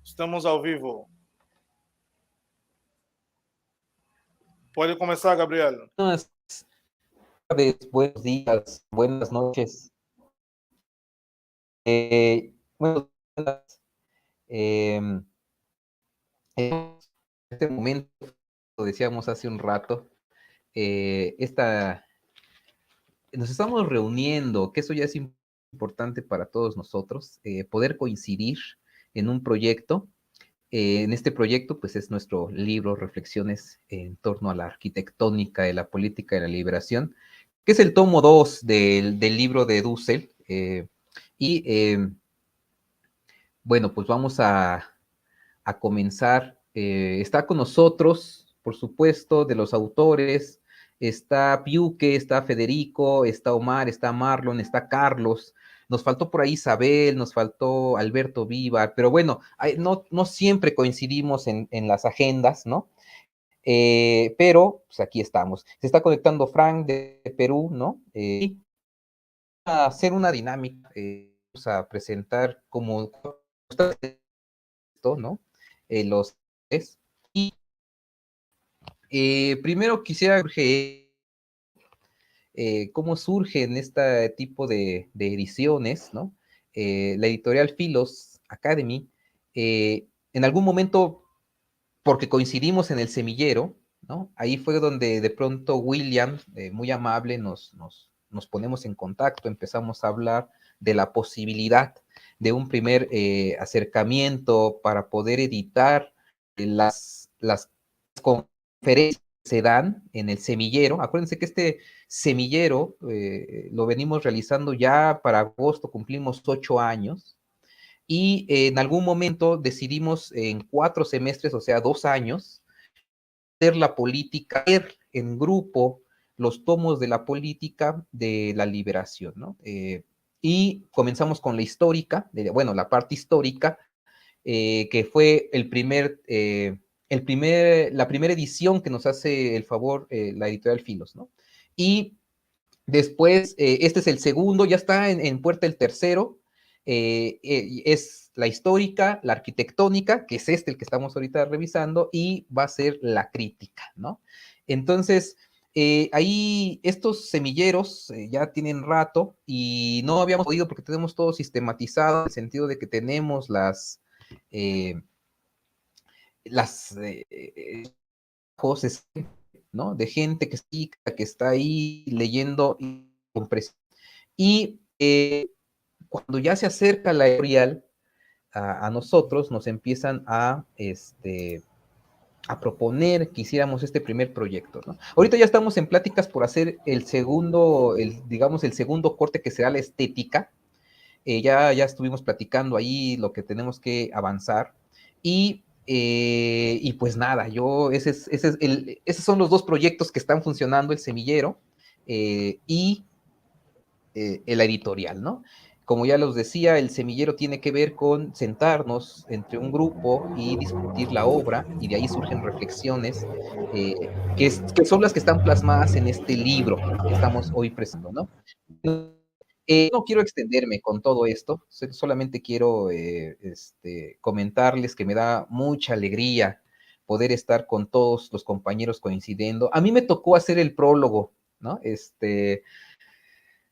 Estamos ao vivo. Pode começar, Gabriel. Buenas tardes, buenos días, buenas noches. Buenos días. En este momento, lo decíamos hace un rato, nos estamos reuniendo, que eso ya es importante para todos nosotros, poder coincidir en un proyecto. En este proyecto, pues es nuestro libro Reflexiones en torno a la arquitectónica de la política de la liberación, que es el tomo 2 del libro de Dussel. Bueno, pues vamos a comenzar. Está con nosotros, por supuesto, de los autores, está Piuque, está Federico, está Omar, está Marlon, está Carlos. Nos faltó por ahí Isabel, nos faltó Alberto Vivar, pero bueno, no siempre coincidimos en las agendas, ¿no? Pero pues aquí estamos. Se está conectando Frank de Perú, ¿no? Y a hacer una dinámica, vamos a presentar como esto, ¿no? Los tres. Y primero quisiera cómo surgen este tipo de ediciones, ¿no? La editorial Philos Academy, en algún momento, porque coincidimos en el semillero, ¿no? Ahí fue donde de pronto William, muy amable, nos ponemos en contacto, empezamos a hablar de la posibilidad de un primer acercamiento para poder editar las conferencias que se dan en el semillero. Acuérdense que este semillero lo venimos realizando ya para agosto, cumplimos 8 años, y en algún momento decidimos en 4 semestres, o sea, 2 años, hacer la política, ver en grupo los tomos de la política de la liberación, ¿no? Y comenzamos con la histórica, bueno, la parte histórica, que fue la primera edición que nos hace el favor la editorial Philos, ¿no? Y después, este es el segundo, ya está en puerta el tercero, es la histórica, la arquitectónica, que es el que estamos ahorita revisando, y va a ser la crítica, ¿no? Entonces, ahí estos semilleros ya tienen rato y no habíamos podido porque tenemos todo sistematizado, en el sentido de que tenemos eh, cosas, ¿no? De gente que está ahí leyendo y cuando ya se acerca la editorial a nosotros, nos empiezan a proponer que hiciéramos este primer proyecto, ¿no? Ahorita ya estamos en pláticas por hacer digamos, el segundo corte, que será la estética. Ya estuvimos platicando ahí lo que tenemos que avanzar, y pues nada, esos son los dos proyectos que están funcionando, el semillero y el editorial, ¿no? Como ya los decía, el semillero tiene que ver con sentarnos entre un grupo y discutir la obra, y de ahí surgen reflexiones que son las que están plasmadas en este libro que estamos hoy presentando, ¿no? No quiero extenderme con todo esto, solamente quiero comentarles que me da mucha alegría poder estar con todos los compañeros coincidiendo. A mí me tocó hacer el prólogo, ¿no?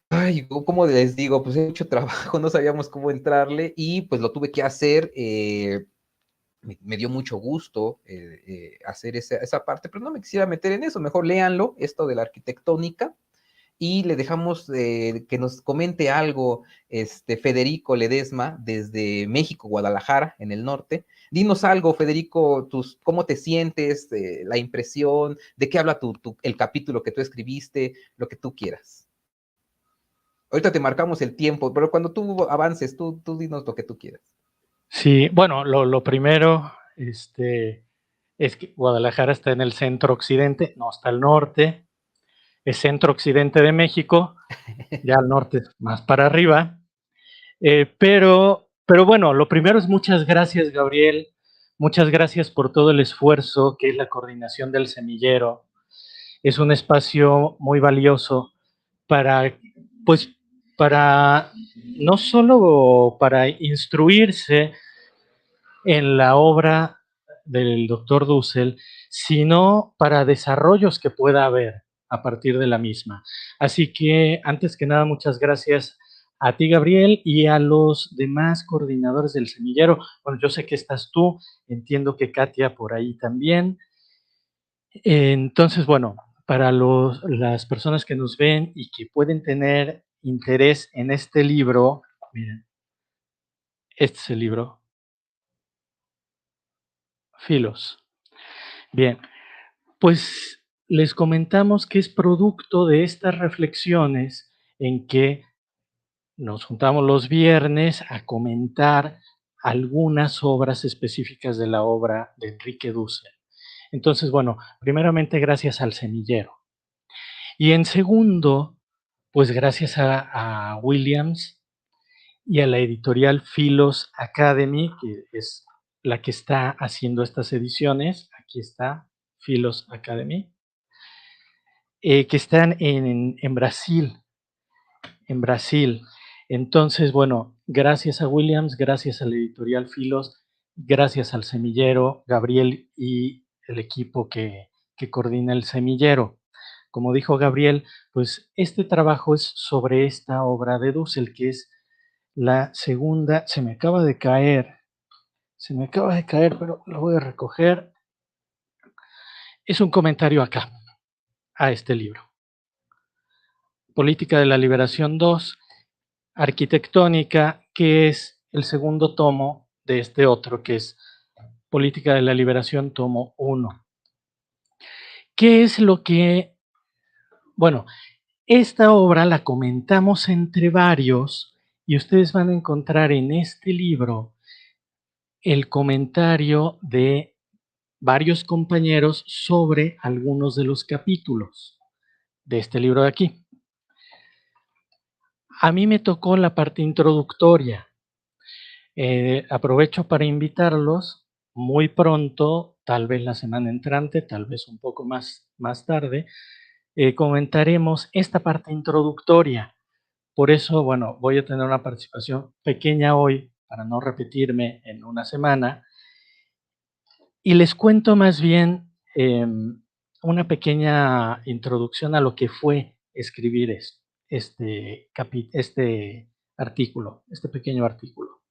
Ay, ¿cómo les digo? Pues he mucho trabajo, no sabíamos cómo entrarle y pues lo tuve que hacer. Me dio mucho gusto hacer esa parte, pero no me quisiera meter en eso. Mejor léanlo, esto de la arquitectónica, y le dejamos que nos comente algo Federico Ledesma desde México, Guadalajara, en el norte. Dinos algo, Federico, cómo te sientes, la impresión, de qué habla el capítulo que tú escribiste, lo que tú quieras. Ahorita te marcamos el tiempo, pero cuando tú avances, tú dinos lo que tú quieras. Sí, bueno, lo primero es que Guadalajara está en el centro occidente, no está al norte, es centro occidente de México, ya al norte más para arriba. Pero bueno, lo primero es muchas gracias, Gabriel, muchas gracias por todo el esfuerzo que es la coordinación del semillero. Es un espacio muy valioso para no solo para instruirse, en la obra del doctor Dussel, sino para desarrollos que pueda haber a partir de la misma. Así que, antes que nada, muchas gracias a ti, Gabriel, y a los demás coordinadores del semillero. Bueno, yo sé que estás tú, entiendo que Katia por ahí también. Entonces, bueno, para las personas que nos ven y que pueden tener interés en este libro, miren, este es el libro, Filos. Bien, pues les comentamos que es producto de estas reflexiones en que nos juntamos los viernes a comentar algunas obras específicas de la obra de Enrique Dussel. Entonces, bueno, primeramente gracias al semillero. Y en segundo, pues gracias a Williams y a la editorial Philos Academy, que es la que está haciendo estas ediciones. Aquí está, Philos Academy, que están en Brasil. En Brasil. Entonces, bueno, gracias a Williams, gracias a la editorial Philos, gracias al semillero, Gabriel y el equipo que coordina el semillero. Como dijo Gabriel, pues este trabajo es sobre esta obra de Dussel, que es la segunda. Se me acaba de caer, pero lo voy a recoger. Es un comentario acá, a este libro. Política de la Liberación 2, Arquitectónica, que es el segundo tomo de este otro, que es Política de la Liberación, tomo 1. ¿Qué es lo que...? Bueno, esta obra la comentamos entre varios y ustedes van a encontrar en este libro el comentario de varios compañeros sobre algunos de los capítulos de este libro de aquí. A mí me tocó la parte introductoria. Aprovecho para invitarlos muy pronto, tal vez la semana entrante, tal vez un poco más tarde, comentaremos esta parte introductoria. Por eso, bueno, voy a tener una participación pequeña hoy, para no repetirme en una semana, y les cuento más bien una pequeña introducción a lo que fue escribir este artículo, este pequeño artículo.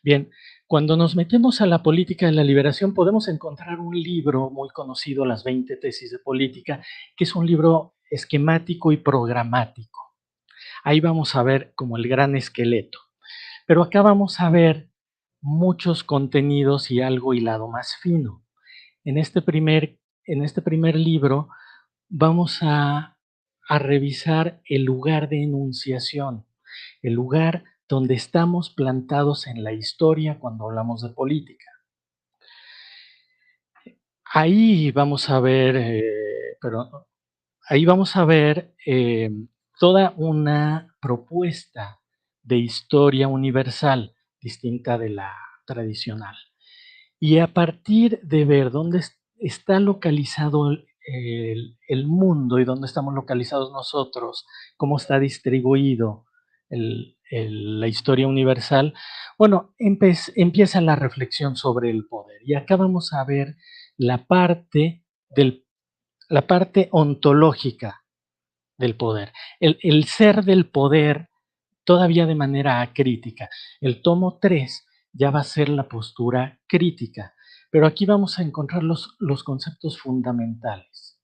Bien, cuando nos metemos a la política de la liberación, podemos encontrar un libro muy conocido, Las 20 tesis de política, que es un libro esquemático y programático. Ahí vamos a ver como el gran esqueleto. Pero acá vamos a ver muchos contenidos y algo hilado más fino. En este primer libro vamos a revisar el lugar de enunciación, el lugar donde estamos plantados en la historia cuando hablamos de política. Ahí vamos a ver, toda una propuesta de historia universal distinta de la tradicional. Y a partir de ver dónde está localizado el mundo y dónde estamos localizados nosotros, cómo está distribuido la historia universal, bueno, empieza la reflexión sobre el poder. Y acá vamos a ver la parte ontológica del poder, el ser del poder todavía de manera acrítica. El tomo 3 ya va a ser la postura crítica, pero aquí vamos a encontrar los conceptos fundamentales.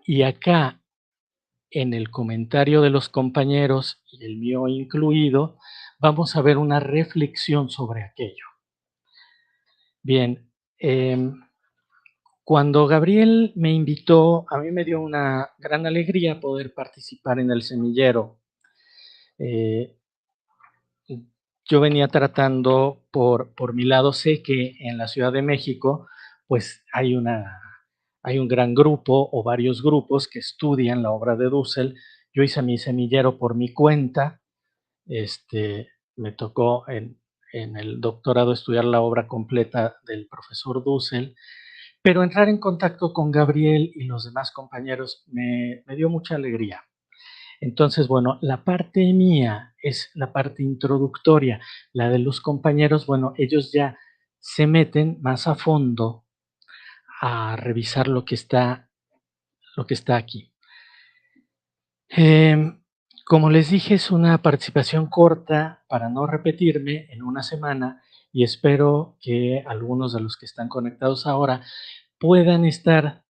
Y acá, en el comentario de los compañeros, y el mío incluido, vamos a ver una reflexión sobre aquello. Bien, cuando Gabriel me invitó, a mí me dio una gran alegría poder participar en el semillero. Yo venía tratando por mi lado, sé que en la Ciudad de México, pues hay un gran grupo o varios grupos que estudian la obra de Dussel. Yo hice mi semillero por mi cuenta. Me tocó en el doctorado estudiar la obra completa del profesor Dussel, pero entrar en contacto con Gabriel y los demás compañeros me dio mucha alegría. Entonces, bueno, la parte mía es la parte introductoria. La de los compañeros, bueno, ellos ya se meten más a fondo a revisar lo que está aquí. Como les dije, es una participación corta para no repetirme en una semana y espero que algunos de los que están conectados ahora puedan estar,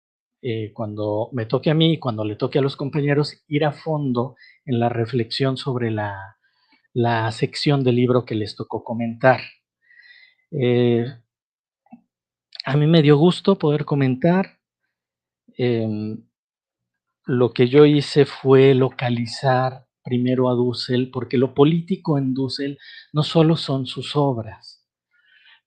cuando me toque a mí y cuando le toque a los compañeros, ir a fondo en la reflexión sobre la sección del libro que les tocó comentar. A mí me dio gusto poder comentar. Lo que yo hice fue localizar primero a Dussel, porque lo político en Dussel no solo son sus obras.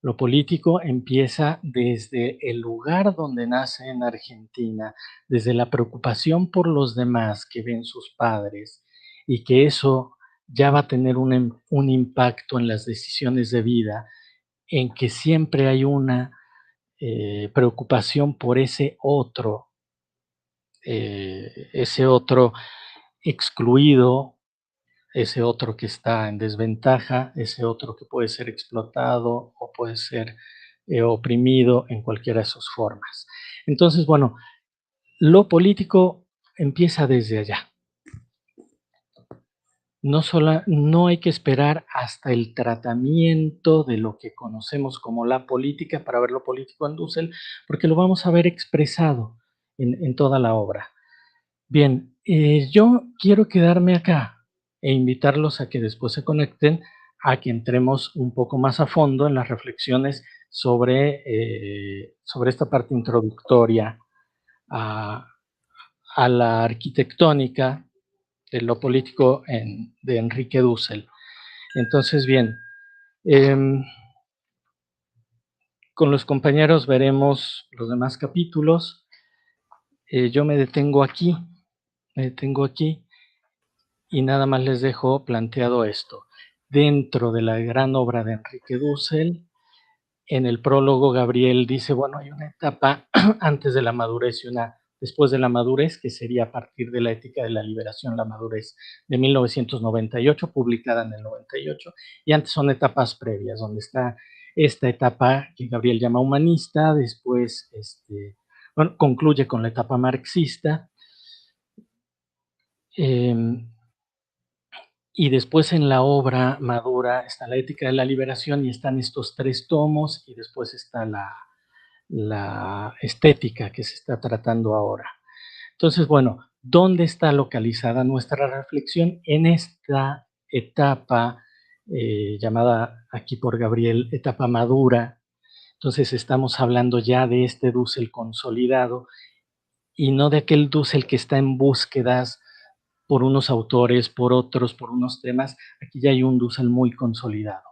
Lo político empieza desde el lugar donde nace en Argentina, desde la preocupación por los demás que ven sus padres, y que eso ya va a tener un impacto en las decisiones de vida, en que siempre hay una preocupación por ese otro excluido, ese otro que está en desventaja, ese otro que puede ser explotado o puede ser oprimido en cualquiera de sus formas. Entonces, bueno, lo político empieza desde allá. No hay que esperar hasta el tratamiento de lo que conocemos como la política para ver lo político en Dussel, porque lo vamos a ver expresado en toda la obra. Bien, yo quiero quedarme acá e invitarlos a que después se conecten, a que entremos un poco más a fondo en las reflexiones sobre esta parte introductoria a la arquitectónica de lo político de Enrique Dussel. Entonces, bien, con los compañeros veremos los demás capítulos. Yo me detengo aquí y nada más les dejo planteado esto. Dentro de la gran obra de Enrique Dussel, en el prólogo Gabriel dice, bueno, hay una etapa antes de la madurez y una después de la madurez, que sería a partir de la Ética de la Liberación, la madurez de 1998, publicada en el 98, y antes son etapas previas, donde está esta etapa que Gabriel llama humanista, después concluye con la etapa marxista, y después en la obra madura está la Ética de la Liberación y están estos 3 tomos, y después está la estética que se está tratando ahora. Entonces, bueno, ¿dónde está localizada nuestra reflexión? En esta etapa llamada aquí por Gabriel, etapa madura. Entonces estamos hablando ya de este Dussel consolidado y no de aquel Dussel que está en búsquedas por unos autores, por otros, por unos temas. Aquí ya hay un Dussel muy consolidado.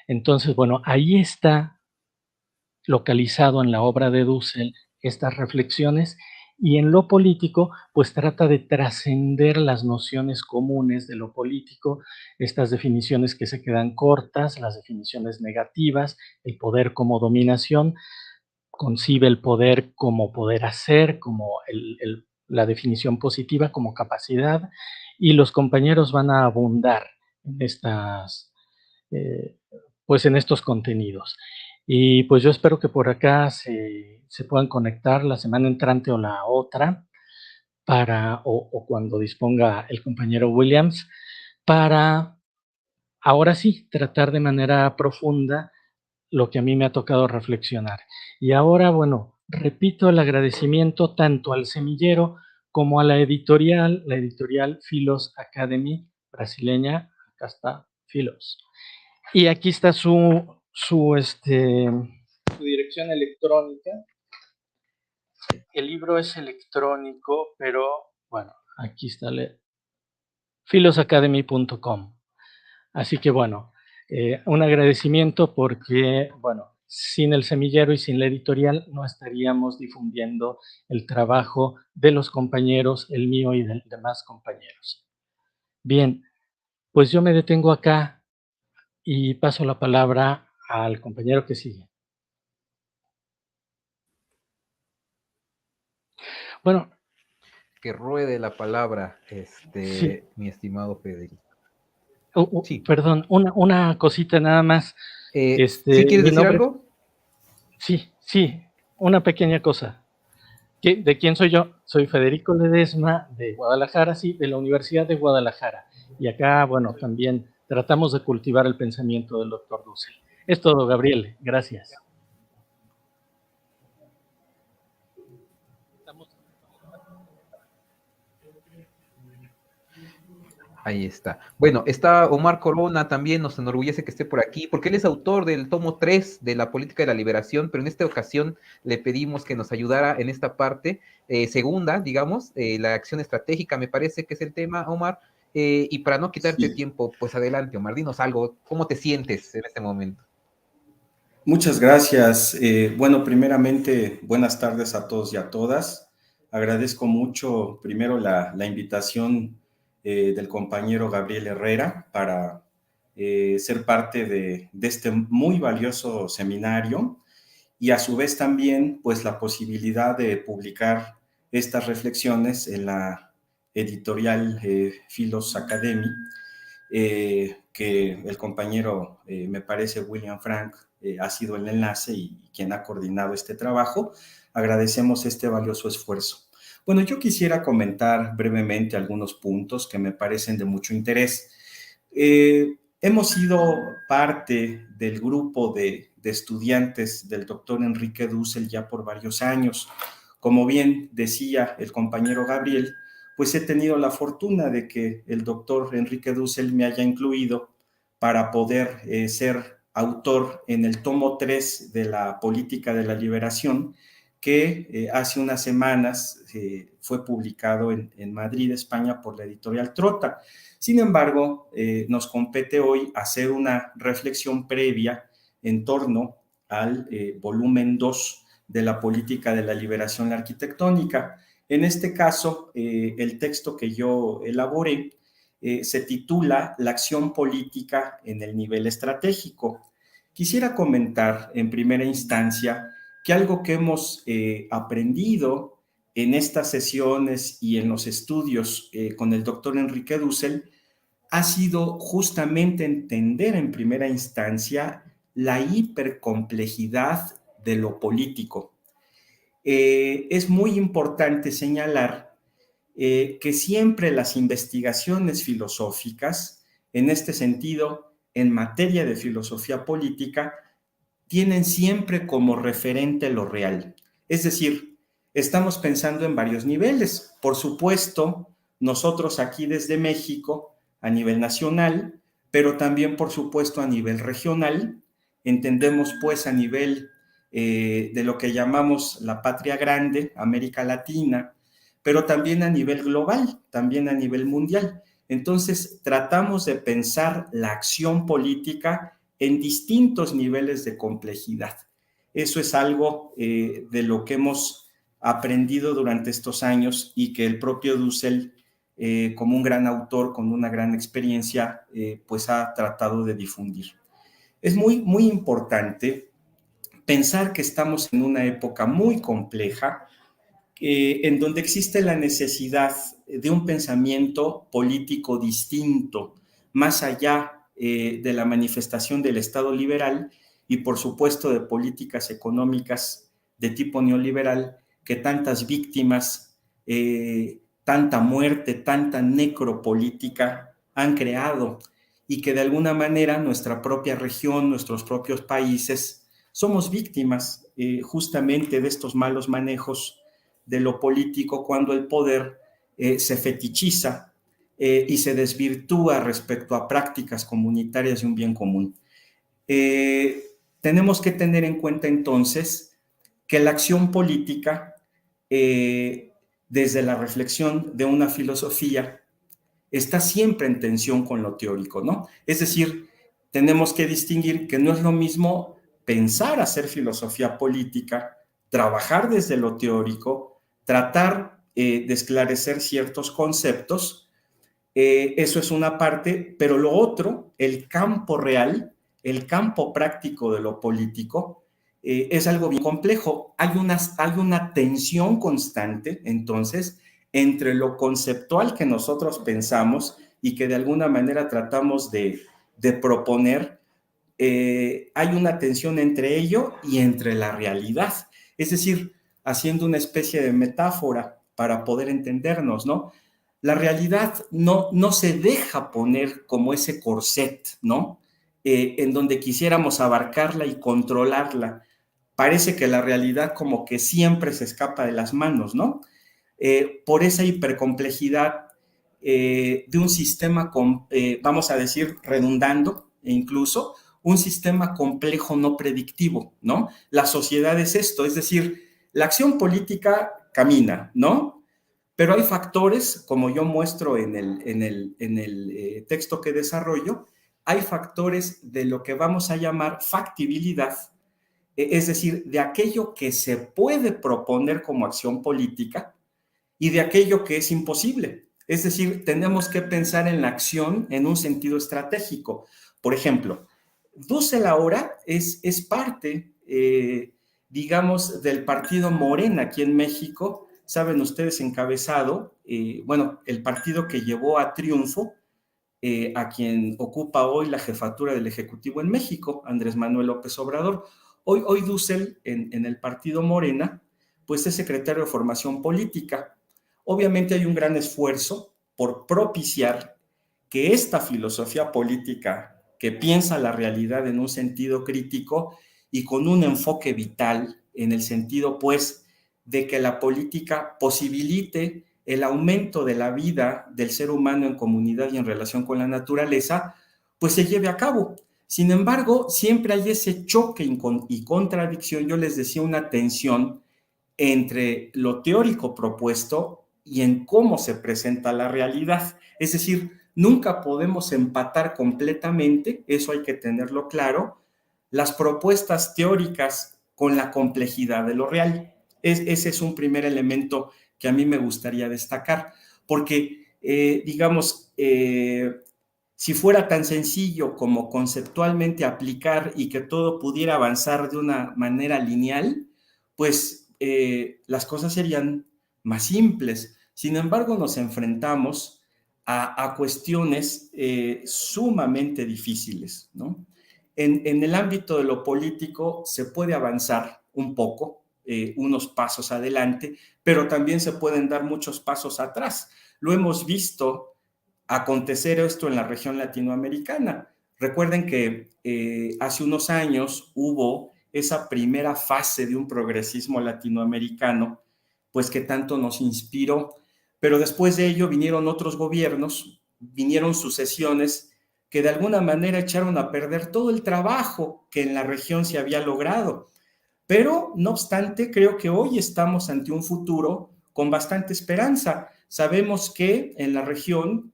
Entonces, bueno, ahí está localizado en la obra de Dussel estas reflexiones, y en lo político pues trata de trascender las nociones comunes de lo político, estas definiciones que se quedan cortas, las definiciones negativas, el poder como dominación, concibe el poder como poder hacer, como la definición positiva como capacidad, y los compañeros van a abundar en en estos contenidos. Y pues yo espero que por acá se puedan conectar la semana entrante o la otra, o cuando disponga el compañero Williams, para ahora sí tratar de manera profunda lo que a mí me ha tocado reflexionar. Y ahora, bueno, repito el agradecimiento tanto al semillero como a la editorial Philos Academy brasileña. Acá está Philos. Y aquí está su dirección electrónica. El libro es electrónico, pero bueno, aquí está philosacademy.com. Así que bueno, un agradecimiento porque, bueno, sin el semillero y sin la editorial no estaríamos difundiendo el trabajo de los compañeros, el mío y de demás compañeros. Bien, pues yo me detengo acá y paso la palabra al compañero que sigue. Bueno, que ruede la palabra, Sí. mi estimado Federico. Sí. Perdón, una cosita nada más. ¿Sí quieres Mi decir nombre, algo? sí, una pequeña cosa. ¿De quién soy yo? Soy Federico Ledesma, de Guadalajara, sí, de la Universidad de Guadalajara. Y acá, bueno, también tratamos de cultivar el pensamiento del doctor Dussel. Es todo, Gabriel. Gracias. Ahí está. Bueno, está Omar Corona también, nos enorgullece que esté por aquí, porque él es autor del tomo 3 de la política de la liberación, pero en esta ocasión le pedimos que nos ayudara en esta parte segunda, digamos, la acción estratégica, me parece que es el tema, Omar, y para no quitarte Sí. tiempo, pues adelante, Omar, dinos algo, ¿cómo te sientes en este momento? Muchas gracias. Bueno, primeramente, buenas tardes a todos y a todas. Agradezco mucho, primero, la invitación del compañero Gabriel Herrera para ser parte de este muy valioso seminario y a su vez también, pues, la posibilidad de publicar estas reflexiones en la editorial Philos Academy, que el compañero, me parece, William Frank, ha sido el enlace y quien ha coordinado este trabajo. Agradecemos este valioso esfuerzo. Bueno, yo quisiera comentar brevemente algunos puntos que me parecen de mucho interés. Hemos sido parte del grupo de estudiantes del doctor Enrique Dussel ya por varios años. Como bien decía el compañero Gabriel, pues he tenido la fortuna de que el doctor Enrique Dussel me haya incluido para poder ser autor en el tomo 3 de la política de la liberación, que hace unas semanas fue publicado en Madrid, España, por la editorial Trota. Sin embargo, nos compete hoy hacer una reflexión previa en torno al volumen 2 de la política de la liberación arquitectónica. En este caso, el texto que yo elaboré se titula La acción política en el nivel estratégico. Quisiera comentar en primera instancia que algo que hemos aprendido en estas sesiones y en los estudios con el doctor Enrique Dussel ha sido justamente entender en primera instancia la hipercomplejidad de lo político. Es muy importante señalar que siempre las investigaciones filosóficas, en este sentido, en materia de filosofía política, tienen siempre como referente lo real. Es decir, estamos pensando en varios niveles. Por supuesto, nosotros aquí desde México, a nivel nacional, pero también, por supuesto, a nivel regional. Entendemos, pues, a nivel de lo que llamamos la patria grande, América Latina, pero también a nivel global, también a nivel mundial. Entonces, tratamos de pensar la acción política en distintos niveles de complejidad. Eso es algo de lo que hemos aprendido durante estos años y que el propio Dussel, como un gran autor con una gran experiencia, pues ha tratado de difundir. Es muy, muy importante pensar que estamos en una época muy compleja, en donde existe la necesidad de un pensamiento político distinto, más allá de la manifestación del Estado liberal y, por supuesto, de políticas económicas de tipo neoliberal que tantas víctimas, tanta muerte, tanta necropolítica han creado y que de alguna manera nuestra propia región, nuestros propios países, somos víctimas justamente de estos malos manejos de lo político cuando el poder se fetichiza y se desvirtúa respecto a prácticas comunitarias de un bien común. Tenemos que tener en cuenta entonces que la acción política, desde la reflexión de una filosofía, está siempre en tensión con lo teórico, ¿no? Es decir, tenemos que distinguir que no es lo mismo pensar hacer filosofía política, trabajar desde lo teórico, tratar de esclarecer ciertos conceptos, eso es una parte, pero lo otro, el campo real, el campo práctico de lo político, es algo bien complejo. Hay una tensión constante, entonces, entre lo conceptual que nosotros pensamos y que de alguna manera tratamos de proponer, hay una tensión entre ello y entre la realidad. Es decir, haciendo una especie de metáfora para poder entendernos, ¿no? La realidad no se deja poner como ese corset, ¿no? En donde quisiéramos abarcarla y controlarla. Parece que la realidad como que siempre se escapa de las manos, ¿no? Por esa hipercomplejidad de un sistema, vamos a decir, redundando, e incluso un sistema complejo no predictivo, ¿no? La sociedad es esto, es decir, la acción política camina, ¿no? Pero hay factores, como yo muestro en el texto que desarrollo, hay factores de lo que vamos a llamar factibilidad, es decir, de aquello que se puede proponer como acción política y de aquello que es imposible. Es decir, tenemos que pensar en la acción en un sentido estratégico. Por ejemplo, Dussel ahora es parte, digamos, del partido Morena aquí en México, saben ustedes, encabezado, bueno, el partido que llevó a triunfo a quien ocupa hoy la jefatura del Ejecutivo en México, Andrés Manuel López Obrador. Hoy Dussel, en el partido Morena, pues es secretario de Formación Política. Obviamente hay un gran esfuerzo por propiciar que esta filosofía política que piensa la realidad en un sentido crítico y con un enfoque vital en el sentido, pues, de que la política posibilite el aumento de la vida del ser humano en comunidad y en relación con la naturaleza, pues se lleve a cabo. Sin embargo, siempre hay ese choque y contradicción, yo les decía, una tensión entre lo teórico propuesto y en cómo se presenta la realidad. Es decir, nunca podemos empatar completamente, eso hay que tenerlo claro, las propuestas teóricas con la complejidad de lo real. Ese es un primer elemento que a mí me gustaría destacar, porque, digamos, si fuera tan sencillo como conceptualmente aplicar y que todo pudiera avanzar de una manera lineal, pues las cosas serían más simples. Sin embargo, nos enfrentamos a cuestiones sumamente difíciles, ¿no? En el ámbito de lo político se puede avanzar un poco, unos pasos adelante, pero también se pueden dar muchos pasos atrás. Lo hemos visto acontecer esto en la región latinoamericana. Recuerden que hace unos años hubo esa primera fase de un progresismo latinoamericano, pues que tanto nos inspiró, pero después de ello vinieron otros gobiernos, vinieron sucesiones que de alguna manera echaron a perder todo el trabajo que en la región se había logrado. Pero, no obstante, creo que hoy estamos ante un futuro con bastante esperanza. Sabemos que en la región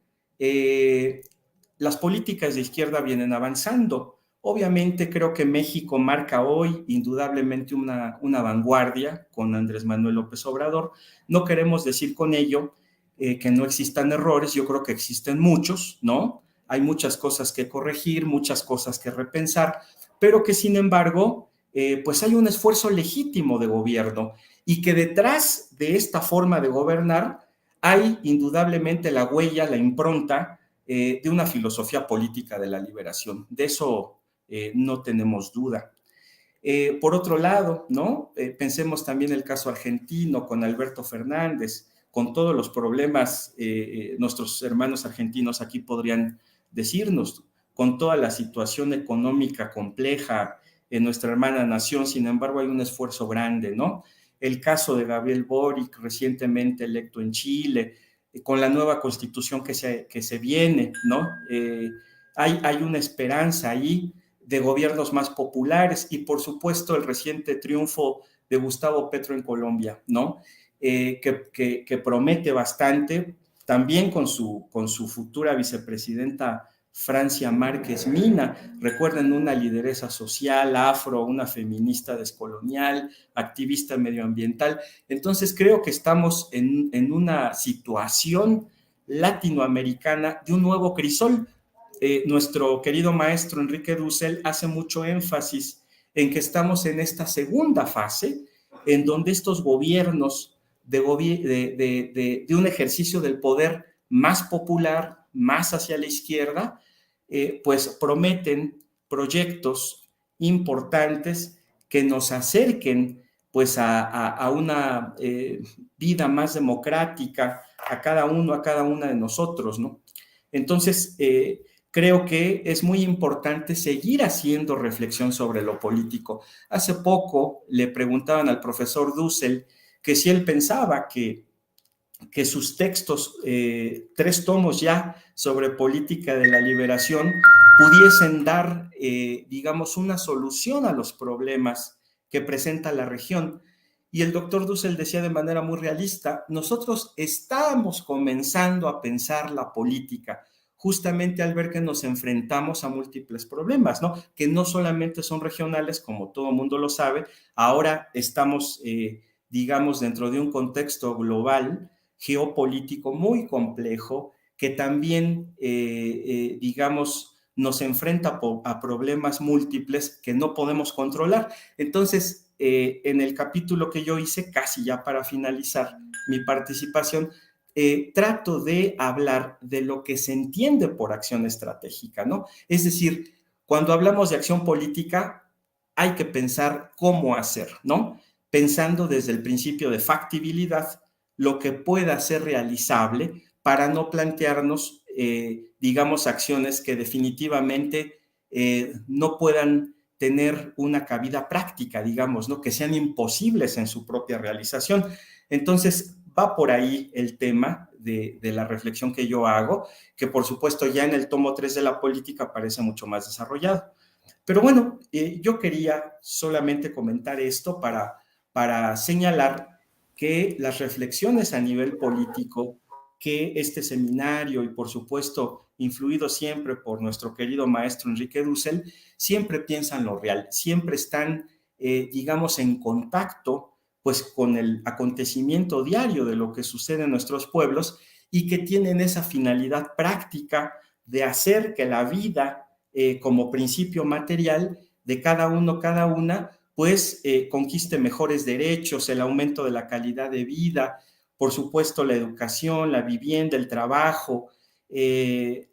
las políticas de izquierda vienen avanzando. Obviamente creo que México marca hoy indudablemente una vanguardia con Andrés Manuel López Obrador. No queremos decir con ello que no existan errores, yo creo que existen muchos, ¿no? Hay muchas cosas que corregir, muchas cosas que repensar, pero que sin embargo, pues hay un esfuerzo legítimo de gobierno y que detrás de esta forma de gobernar hay indudablemente la huella, la impronta de una filosofía política de la liberación. De eso no tenemos duda. Por otro lado, ¿no? Pensemos también el caso argentino con Alberto Fernández, con todos los problemas, nuestros hermanos argentinos aquí podrían decirnos, con toda la situación económica compleja en nuestra hermana nación, sin embargo hay un esfuerzo grande, ¿no? El caso de Gabriel Boric, recientemente electo en Chile, con la nueva constitución que se viene, ¿no? Hay una esperanza ahí de gobiernos más populares y, por supuesto, el reciente triunfo de Gustavo Petro en Colombia, ¿no? Que promete bastante, también con su futura vicepresidenta Francia Márquez Mina. Recuerden, una lideresa social, afro, una feminista descolonial, activista medioambiental. Entonces creo que estamos en una situación latinoamericana de un nuevo crisol. Nuestro querido maestro Enrique Dussel hace mucho énfasis en que estamos en esta segunda fase, en donde estos gobiernos de un ejercicio del poder más popular, más hacia la izquierda, pues prometen proyectos importantes que nos acerquen pues a una vida más democrática a cada uno, a cada una de nosotros, ¿no? Entonces, creo que es muy importante seguir haciendo reflexión sobre lo político. Hace poco le preguntaban al profesor Dussel que si él pensaba que sus textos, 3 tomos ya sobre política de la liberación, pudiesen dar, digamos, una solución a los problemas que presenta la región. Y el doctor Dussel decía de manera muy realista, nosotros estamos comenzando a pensar la política, justamente al ver que nos enfrentamos a múltiples problemas, ¿no? Que no solamente son regionales, como todo el mundo lo sabe, ahora estamos, digamos, dentro de un contexto global, geopolítico muy complejo, que también, digamos, nos enfrenta a problemas múltiples que no podemos controlar. Entonces, en el capítulo que yo hice, casi ya para finalizar mi participación, trato de hablar de lo que se entiende por acción estratégica, ¿no? Es decir, cuando hablamos de acción política, hay que pensar cómo hacer, ¿no? Pensando desde el principio de factibilidad, lo que pueda ser realizable para no plantearnos, digamos, acciones que definitivamente no puedan tener una cabida práctica, digamos, ¿no? Que sean imposibles en su propia realización. Entonces, va por ahí el tema de la reflexión que yo hago, que por supuesto ya en el tomo 3 de la política parece mucho más desarrollado. Pero bueno, yo quería solamente comentar esto para señalar que las reflexiones a nivel político que este seminario y por supuesto influido siempre por nuestro querido maestro Enrique Dussel, siempre piensan lo real, siempre están, digamos, en contacto pues con el acontecimiento diario de lo que sucede en nuestros pueblos y que tienen esa finalidad práctica de hacer que la vida como principio material de cada uno, cada una, pues conquiste mejores derechos, el aumento de la calidad de vida, por supuesto la educación, la vivienda, el trabajo,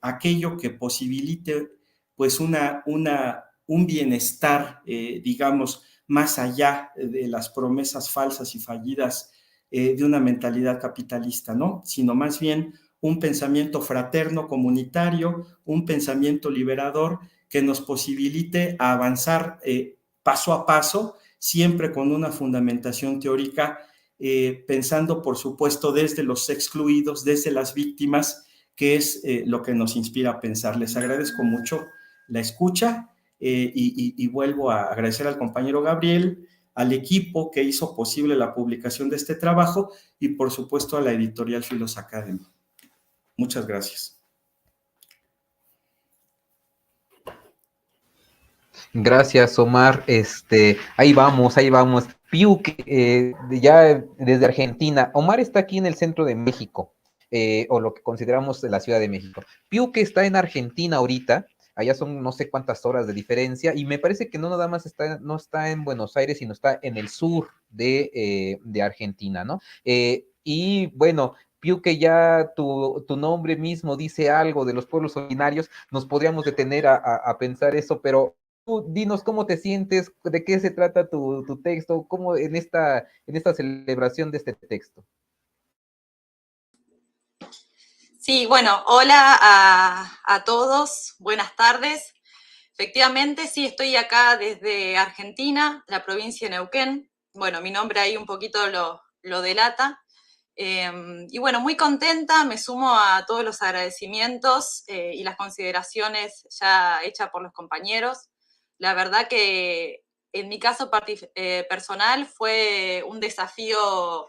aquello que posibilite pues un bienestar, digamos, más allá de las promesas falsas y fallidas de una mentalidad capitalista, ¿no? Sino más bien un pensamiento fraterno, comunitario, un pensamiento liberador que nos posibilite avanzar paso a paso, siempre con una fundamentación teórica, pensando, por supuesto, desde los excluidos, desde las víctimas, que es lo que nos inspira a pensar. Les agradezco mucho la escucha y vuelvo a agradecer al compañero Gabriel, al equipo que hizo posible la publicación de este trabajo y, por supuesto, a la editorial Philos Academy. Muchas gracias. Gracias, Omar. Ahí vamos, ahí vamos. Piu, ya desde Argentina. Omar está aquí en el centro de México, o lo que consideramos de la Ciudad de México. Piu, que está en Argentina ahorita, allá son no sé cuántas horas de diferencia, y me parece que no nada más no está en Buenos Aires, sino está en el sur de Argentina, ¿no? Y bueno, Piu, que ya tu nombre mismo dice algo de los pueblos originarios, nos podríamos detener a pensar eso, pero tú dinos cómo te sientes, de qué se trata tu texto, cómo en esta celebración de este texto. Sí, bueno, hola a todos, buenas tardes. Efectivamente, sí, estoy acá desde Argentina, la provincia de Neuquén. Bueno, mi nombre ahí un poquito lo delata. Y bueno, muy contenta, me sumo a todos los agradecimientos y las consideraciones ya hechas por los compañeros. La verdad que en mi caso personal fue un desafío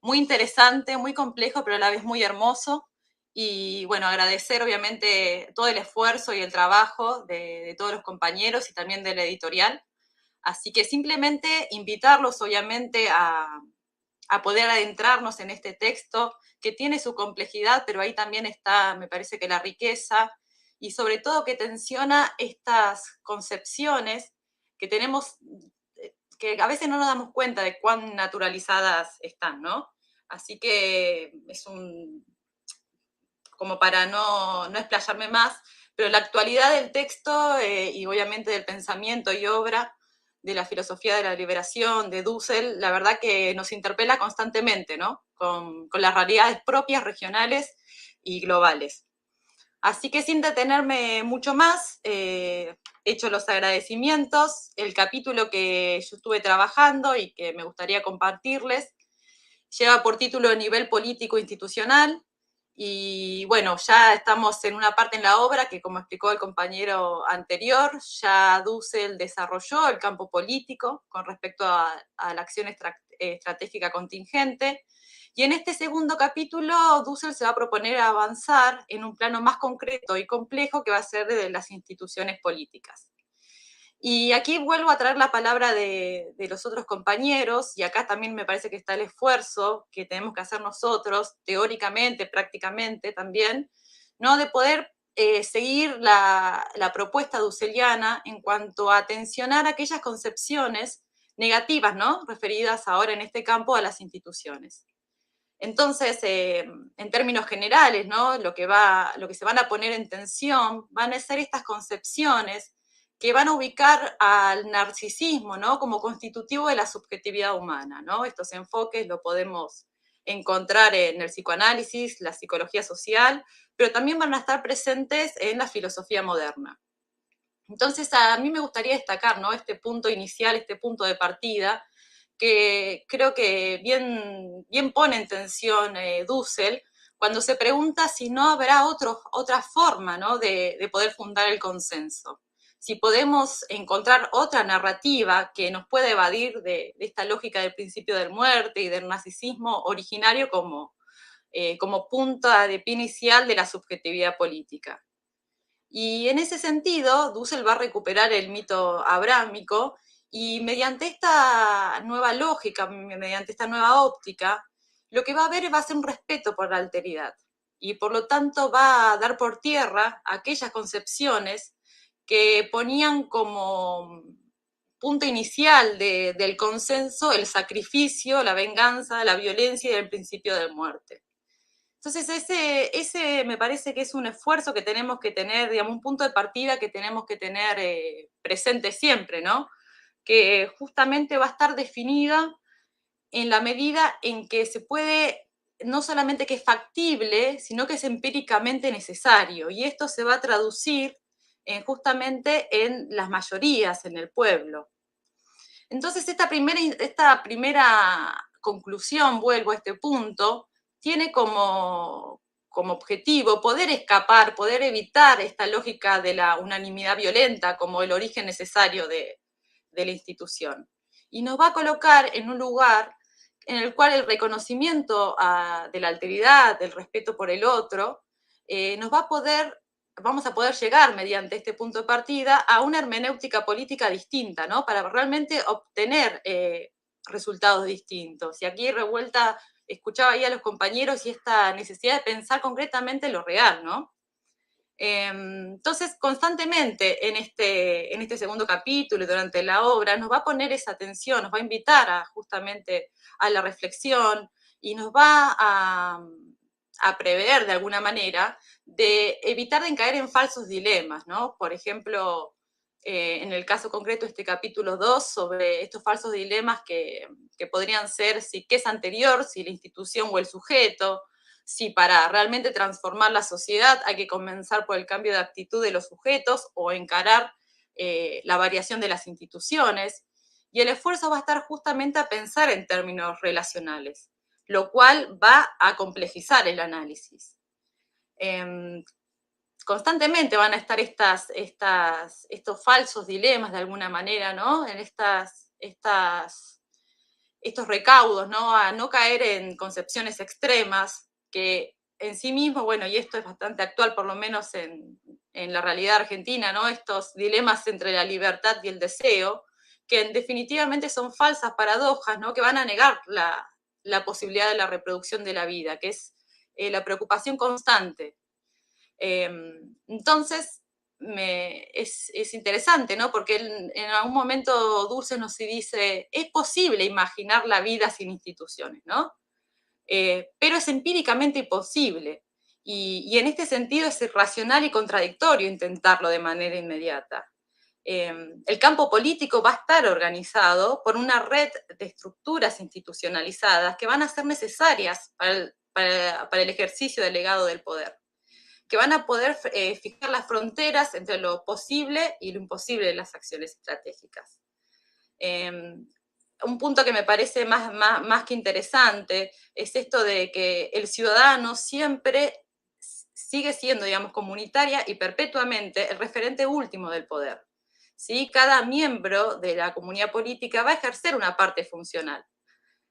muy interesante, muy complejo, pero a la vez muy hermoso. Y bueno, agradecer obviamente todo el esfuerzo y el trabajo de todos los compañeros y también de la editorial. Así que simplemente invitarlos obviamente a poder adentrarnos en este texto que tiene su complejidad, pero ahí también está, me parece que la riqueza y sobre todo que tensiona estas concepciones que tenemos, que a veces no nos damos cuenta de cuán naturalizadas están, ¿no? Así que es como para no explayarme más, pero la actualidad del texto y obviamente del pensamiento y obra de la filosofía de la liberación de Dussel, la verdad que nos interpela constantemente, ¿no? Con las realidades propias, regionales y globales. Así que sin detenerme mucho más, hecho los agradecimientos, el capítulo que yo estuve trabajando y que me gustaría compartirles lleva por título Nivel político institucional, y bueno, ya estamos en una parte en la obra que, como explicó el compañero anterior, ya Dussel desarrolló el campo político con respecto a la acción estratégica contingente, y en este segundo capítulo Dussel se va a proponer avanzar en un plano más concreto y complejo que va a ser de las instituciones políticas. Y aquí vuelvo a traer la palabra de los otros compañeros, y acá también me parece que está el esfuerzo que tenemos que hacer nosotros, teóricamente, prácticamente también, ¿no? De poder seguir la propuesta dusseliana en cuanto a tensionar aquellas concepciones negativas, ¿no? Referidas ahora en este campo a las instituciones. Entonces, en términos generales, ¿no? Lo que se van a poner en tensión van a ser estas concepciones que van a ubicar al narcisismo, ¿no? Como constitutivo de la subjetividad humana, ¿no? Estos enfoques lo podemos encontrar en el psicoanálisis, la psicología social, pero también van a estar presentes en la filosofía moderna. Entonces, a mí me gustaría destacar, ¿no? Este punto inicial, este punto de partida, que creo que bien pone en tensión Dussel cuando se pregunta si no habrá otra forma, ¿no? de poder fundar el consenso. Si podemos encontrar otra narrativa que nos pueda evadir de esta lógica del principio de muerte y del narcisismo originario como punta de pie inicial de la subjetividad política. Y en ese sentido, Dussel va a recuperar el mito abrámico y mediante esta nueva lógica, mediante esta nueva óptica, lo que va a haber va a ser un respeto por la alteridad. Y por lo tanto va a dar por tierra aquellas concepciones que ponían como punto inicial del consenso el sacrificio, la venganza, la violencia y el principio de muerte. Entonces, ese me parece que es un esfuerzo que tenemos que tener, digamos, un punto de partida que tenemos que tener presente siempre, ¿no? Que justamente va a estar definida en la medida en que se puede, no solamente que es factible, sino que es empíricamente necesario. Y esto se va a traducir justamente en las mayorías, en el pueblo. Entonces, esta primera conclusión, vuelvo a este punto, tiene como objetivo poder escapar, poder evitar esta lógica de la unanimidad violenta como el origen necesario de la institución. Y nos va a colocar en un lugar en el cual el reconocimiento de la alteridad, del respeto por el otro, vamos a poder llegar mediante este punto de partida a una hermenéutica política distinta, ¿no? Para realmente obtener resultados distintos. Y aquí revuelta, escuchaba ahí a los compañeros y esta necesidad de pensar concretamente lo real, ¿no? Entonces, constantemente en este segundo capítulo y durante la obra nos va a poner esa atención, nos va a invitar justamente a la reflexión y nos va a prever de alguna manera de evitar de caer en falsos dilemas, ¿no? Por ejemplo, en el caso concreto este capítulo 2 sobre estos falsos dilemas que podrían ser si qué es anterior, si la institución o el sujeto, si para realmente transformar la sociedad hay que comenzar por el cambio de actitud de los sujetos o encarar la variación de las instituciones. Y el esfuerzo va a estar justamente a pensar en términos relacionales, lo cual va a complejizar el análisis. Constantemente van a estar estos falsos dilemas de alguna manera, ¿no? En estos recaudos, ¿no? A no caer en concepciones extremas que en sí mismo, bueno, y esto es bastante actual, por lo menos en la realidad argentina, ¿no? Estos dilemas entre la libertad y el deseo, que definitivamente son falsas paradojas, ¿no? Que van a negar la posibilidad de la reproducción de la vida, que es la preocupación constante. Entonces, es interesante, ¿no? Porque en algún momento Dussel nos dice, es posible imaginar la vida sin instituciones, ¿no? pero es empíricamente imposible. Y en este sentido es irracional y contradictorio intentarlo de manera inmediata. El campo político va a estar organizado por una red de estructuras institucionalizadas que van a ser necesarias para el ejercicio delegado del poder, que van a poder fijar las fronteras entre lo posible y lo imposible de las acciones estratégicas. Un punto que me parece más que interesante es esto de que el ciudadano siempre sigue siendo, digamos, comunitaria y perpetuamente el referente último del poder. ¿Sí? Cada miembro de la comunidad política va a ejercer una parte funcional.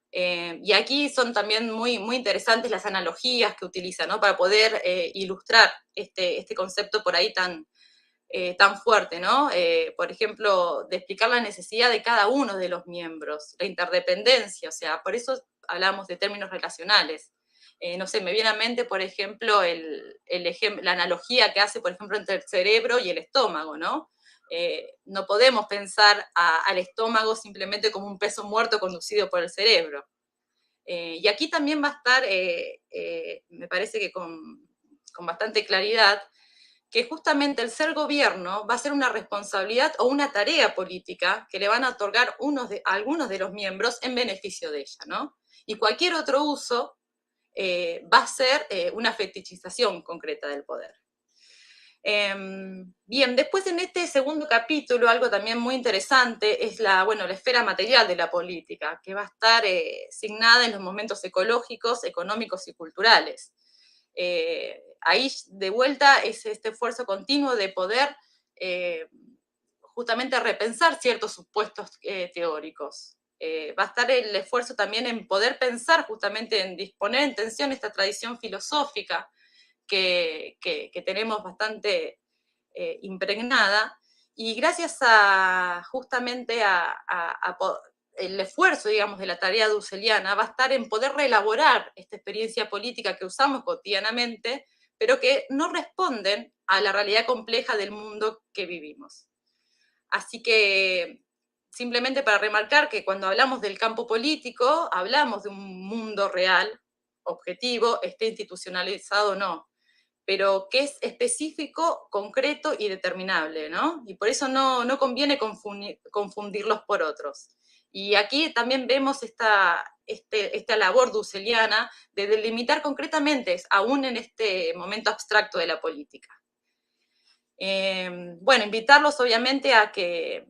Y aquí son también muy interesantes las analogías que utiliza, ¿no? Para poder ilustrar este concepto por ahí tan fuerte, ¿no? Por ejemplo, de explicar la necesidad de cada uno de los miembros, la interdependencia, o sea, por eso hablamos de términos relacionales. No sé, me viene a mente, por ejemplo, la analogía que hace, por ejemplo, entre el cerebro y el estómago, ¿no? No podemos pensar al estómago simplemente como un peso muerto conducido por el cerebro. Y aquí también va a estar, me parece que con bastante claridad, que justamente el ser gobierno va a ser una responsabilidad o una tarea política que le van a otorgar algunos de los miembros en beneficio de ella, ¿no? Y cualquier otro uso va a ser una fetichización concreta del poder. Bien, después en este segundo capítulo, algo también muy interesante es la esfera material de la política, que va a estar signada en los momentos ecológicos, económicos y culturales. Ahí de vuelta es este esfuerzo continuo de poder justamente repensar ciertos supuestos teóricos. Va a estar el esfuerzo también en poder pensar justamente en disponer en tensión esta tradición filosófica que tenemos bastante impregnada, y gracias justamente el esfuerzo, digamos, de la tarea dusseliana va a estar en poder reelaborar esta experiencia política que usamos cotidianamente, pero que no responden a la realidad compleja del mundo que vivimos. Así que, simplemente para remarcar que cuando hablamos del campo político, hablamos de un mundo real, objetivo, esté institucionalizado o no, pero que es específico, concreto y determinable, ¿no? Y por eso no conviene confundirlos por otros. Y aquí también vemos esta labor dusseliana de delimitar concretamente, aún en este momento abstracto de la política. Invitarlos obviamente a que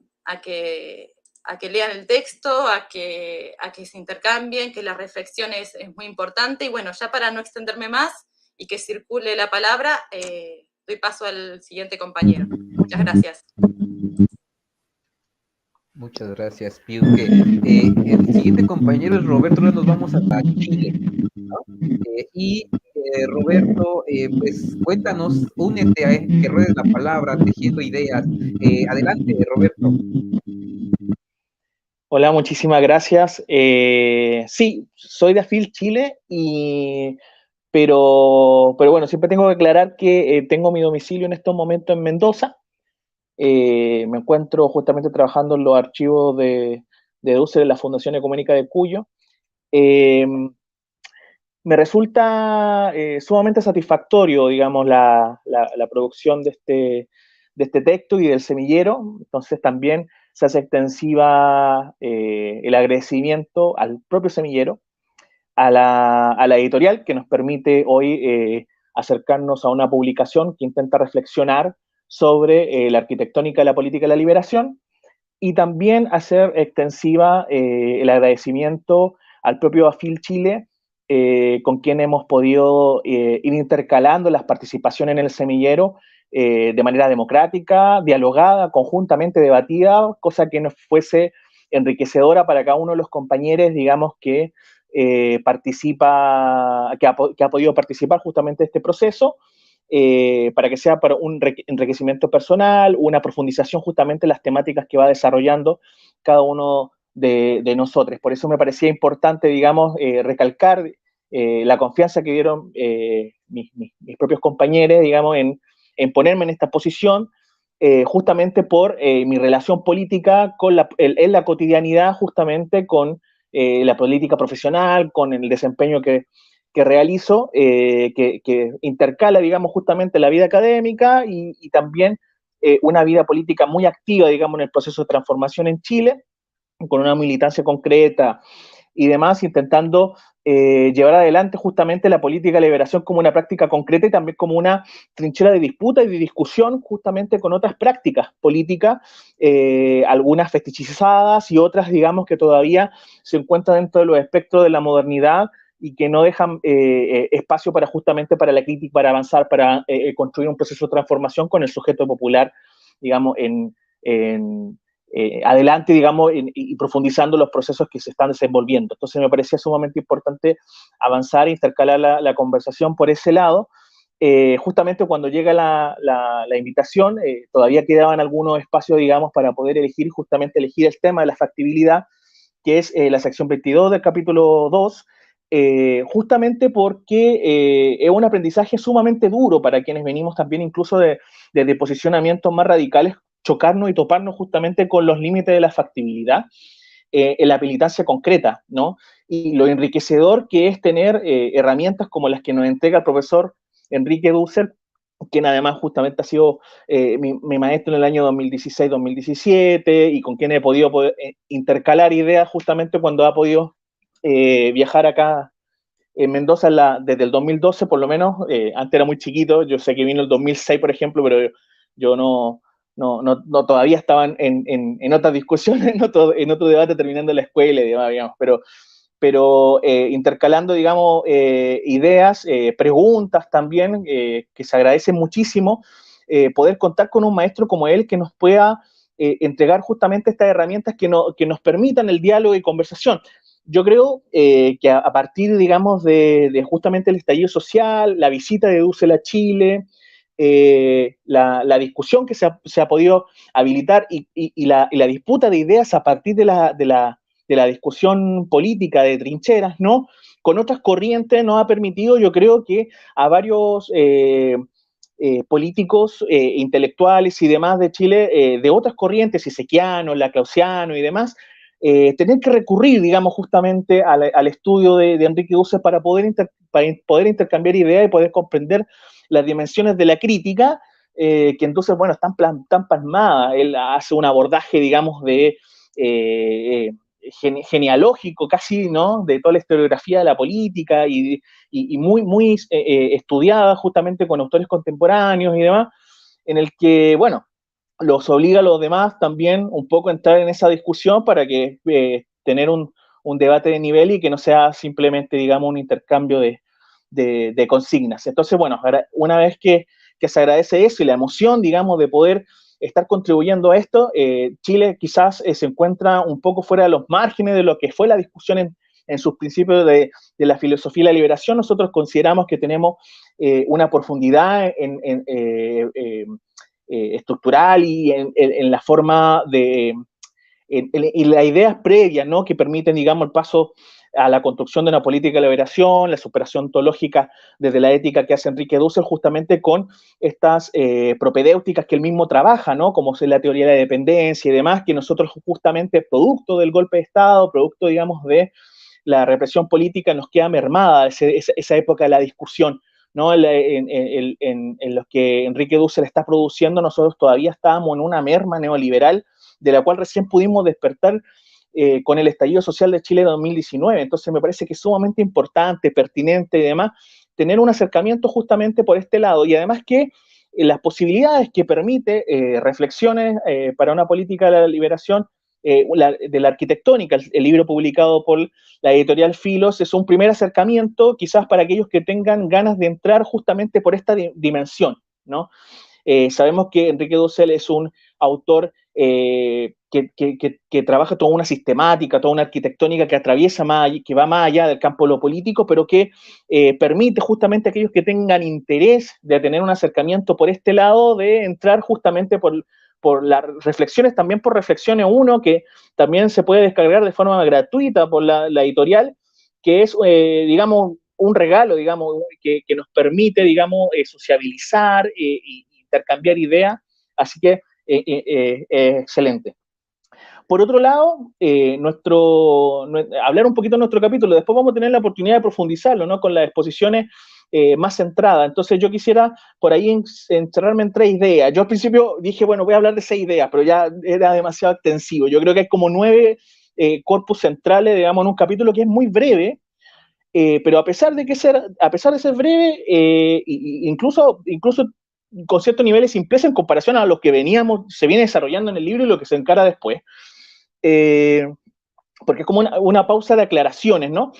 lean el texto, a que se intercambien, que la reflexión es muy importante. Y bueno, ya para no extenderme más y que circule la palabra, doy paso al siguiente compañero. Muchas gracias. Muchas gracias, Piuque. El siguiente compañero es Roberto. Nos vamos hasta Chile, ¿no? Roberto, pues cuéntanos, únete a que ruedes la palabra, tejiendo ideas. Adelante, Roberto. Hola, muchísimas gracias. Sí, soy de AFIL Chile, pero bueno, siempre tengo que aclarar que tengo mi domicilio en estos momentos en Mendoza. Me encuentro justamente trabajando en los archivos de Dussel en la Fundación Ecumènica de Cuyo. Me resulta sumamente satisfactorio, digamos, la producción de este texto y del semillero. Entonces también se hace extensiva el agradecimiento al propio semillero, a la editorial que nos permite hoy acercarnos a una publicación que intenta reflexionar sobre la arquitectónica de la política de la liberación, y también hacer extensiva el agradecimiento al propio AFIL Chile, con quien hemos podido ir intercalando las participaciones en el semillero de manera democrática, dialogada, conjuntamente debatida, cosa que nos fuese enriquecedora para cada uno de los compañeros, digamos, que participa, que ha podido participar justamente de este proceso, para que sea para un enriquecimiento personal, una profundización justamente en las temáticas que va desarrollando cada uno de nosotros. Por eso me parecía importante, digamos, recalcar la confianza que dieron mis propios compañeros, digamos, en ponerme en esta posición, justamente por mi relación política en la cotidianidad, justamente con la política profesional, con el desempeño que realizo, que intercala, digamos, justamente la vida académica y también una vida política muy activa, digamos, en el proceso de transformación en Chile, con una militancia concreta y demás, intentando llevar adelante justamente la política de liberación como una práctica concreta y también como una trinchera de disputa y de discusión justamente con otras prácticas políticas, algunas fetichizadas y otras, digamos, que todavía se encuentran dentro de los espectros de la modernidad y que no dejan espacio para justamente para la crítica, para avanzar, para construir un proceso de transformación con el sujeto popular, digamos, adelante, digamos, y profundizando los procesos que se están desenvolviendo. Entonces me parecía sumamente importante avanzar e intercalar la conversación por ese lado. Justamente cuando llega la invitación, todavía quedaban algunos espacios, digamos, para poder elegir el tema de la factibilidad, que es la sección 22 del capítulo 2, justamente porque es un aprendizaje sumamente duro para quienes venimos también incluso de posicionamientos más radicales, chocarnos y toparnos justamente con los límites de la factibilidad en la militancia concreta, ¿no? Y lo enriquecedor que es tener herramientas como las que nos entrega el profesor Enrique Dussel, quien además justamente ha sido mi maestro en el año 2016-2017 y con quien he podido intercalar ideas justamente cuando ha podido viajar acá en Mendoza desde el 2012 por lo menos. Antes era muy chiquito, yo sé que vino el 2006 por ejemplo, pero yo no todavía estaba en otras discusiones, en otro debate terminando la escuela y demás, digamos, pero intercalando, digamos, ideas, preguntas también, que se agradecen muchísimo, poder contar con un maestro como él que nos pueda entregar justamente estas herramientas que nos permitan el diálogo y conversación. Yo creo que a partir, digamos, de justamente el estallido social, la visita de Dussel a Chile, la discusión que se ha podido habilitar y la disputa de ideas a partir de la discusión política de trincheras, ¿no? Con otras corrientes nos ha permitido, yo creo que a varios políticos, intelectuales y demás de Chile, de otras corrientes, Isequiano, Laclausiano y demás, tener que recurrir, digamos, justamente al estudio de Enrique Dussel para poder intercambiar ideas y poder comprender las dimensiones de la crítica, que entonces, bueno, están pasmadas. Él hace un abordaje, digamos, de genealógico casi, ¿no? De toda la historiografía de la política y muy estudiada justamente con autores contemporáneos y demás, en el que, bueno, los obliga a los demás también un poco a entrar en esa discusión para que tener un debate de nivel y que no sea simplemente, digamos, un intercambio de consignas. Entonces, bueno, una vez que se agradece eso y la emoción, digamos, de poder estar contribuyendo a esto, Chile quizás se encuentra un poco fuera de los márgenes de lo que fue la discusión en sus principios de la filosofía y la liberación. Nosotros consideramos que tenemos una profundidad estructural y en la forma y las ideas previas, ¿no? Que permiten, digamos, el paso a la construcción de una política de liberación, la superación ontológica desde la ética que hace Enrique Dussel, justamente con estas propedéuticas que él mismo trabaja, ¿no? Como es la teoría de la dependencia y demás, que nosotros justamente, producto del golpe de Estado, producto, digamos, de la represión política, nos queda mermada esa época de la discusión, ¿no? En los que Enrique Dussel está produciendo, nosotros todavía estábamos en una merma neoliberal de la cual recién pudimos despertar con el estallido social de Chile de 2019. Entonces me parece que es sumamente importante, pertinente y demás, tener un acercamiento justamente por este lado. Y además que las posibilidades que permite reflexiones para una política de la liberación de la arquitectónica, el libro publicado por la editorial Filos, es un primer acercamiento quizás para aquellos que tengan ganas de entrar justamente por esta dimensión, ¿no? Sabemos que Enrique Dussel es un autor que trabaja toda una sistemática, toda una arquitectónica que atraviesa que va más allá del campo de lo político, pero que permite justamente a aquellos que tengan interés de tener un acercamiento por este lado, de entrar justamente por las reflexiones, también por Reflexiones 1, que también se puede descargar de forma gratuita por la editorial, que es, digamos, un regalo, digamos, que nos permite, digamos, sociabilizar e intercambiar ideas. Así que excelente. Por otro lado, hablar un poquito de nuestro capítulo, después vamos a tener la oportunidad de profundizarlo, ¿no? Con las exposiciones más centradas. Entonces yo quisiera por ahí encerrarme en 3 ideas. Yo al principio dije, bueno, voy a hablar de 6 ideas, pero ya era demasiado extensivo. Yo creo que hay como 9 corpus centrales, digamos, en un capítulo que es muy breve, pero a pesar de ser breve, incluso con ciertos niveles simples en comparación a los que se viene desarrollando en el libro y lo que se encara después, porque es como una pausa de aclaraciones, ¿no?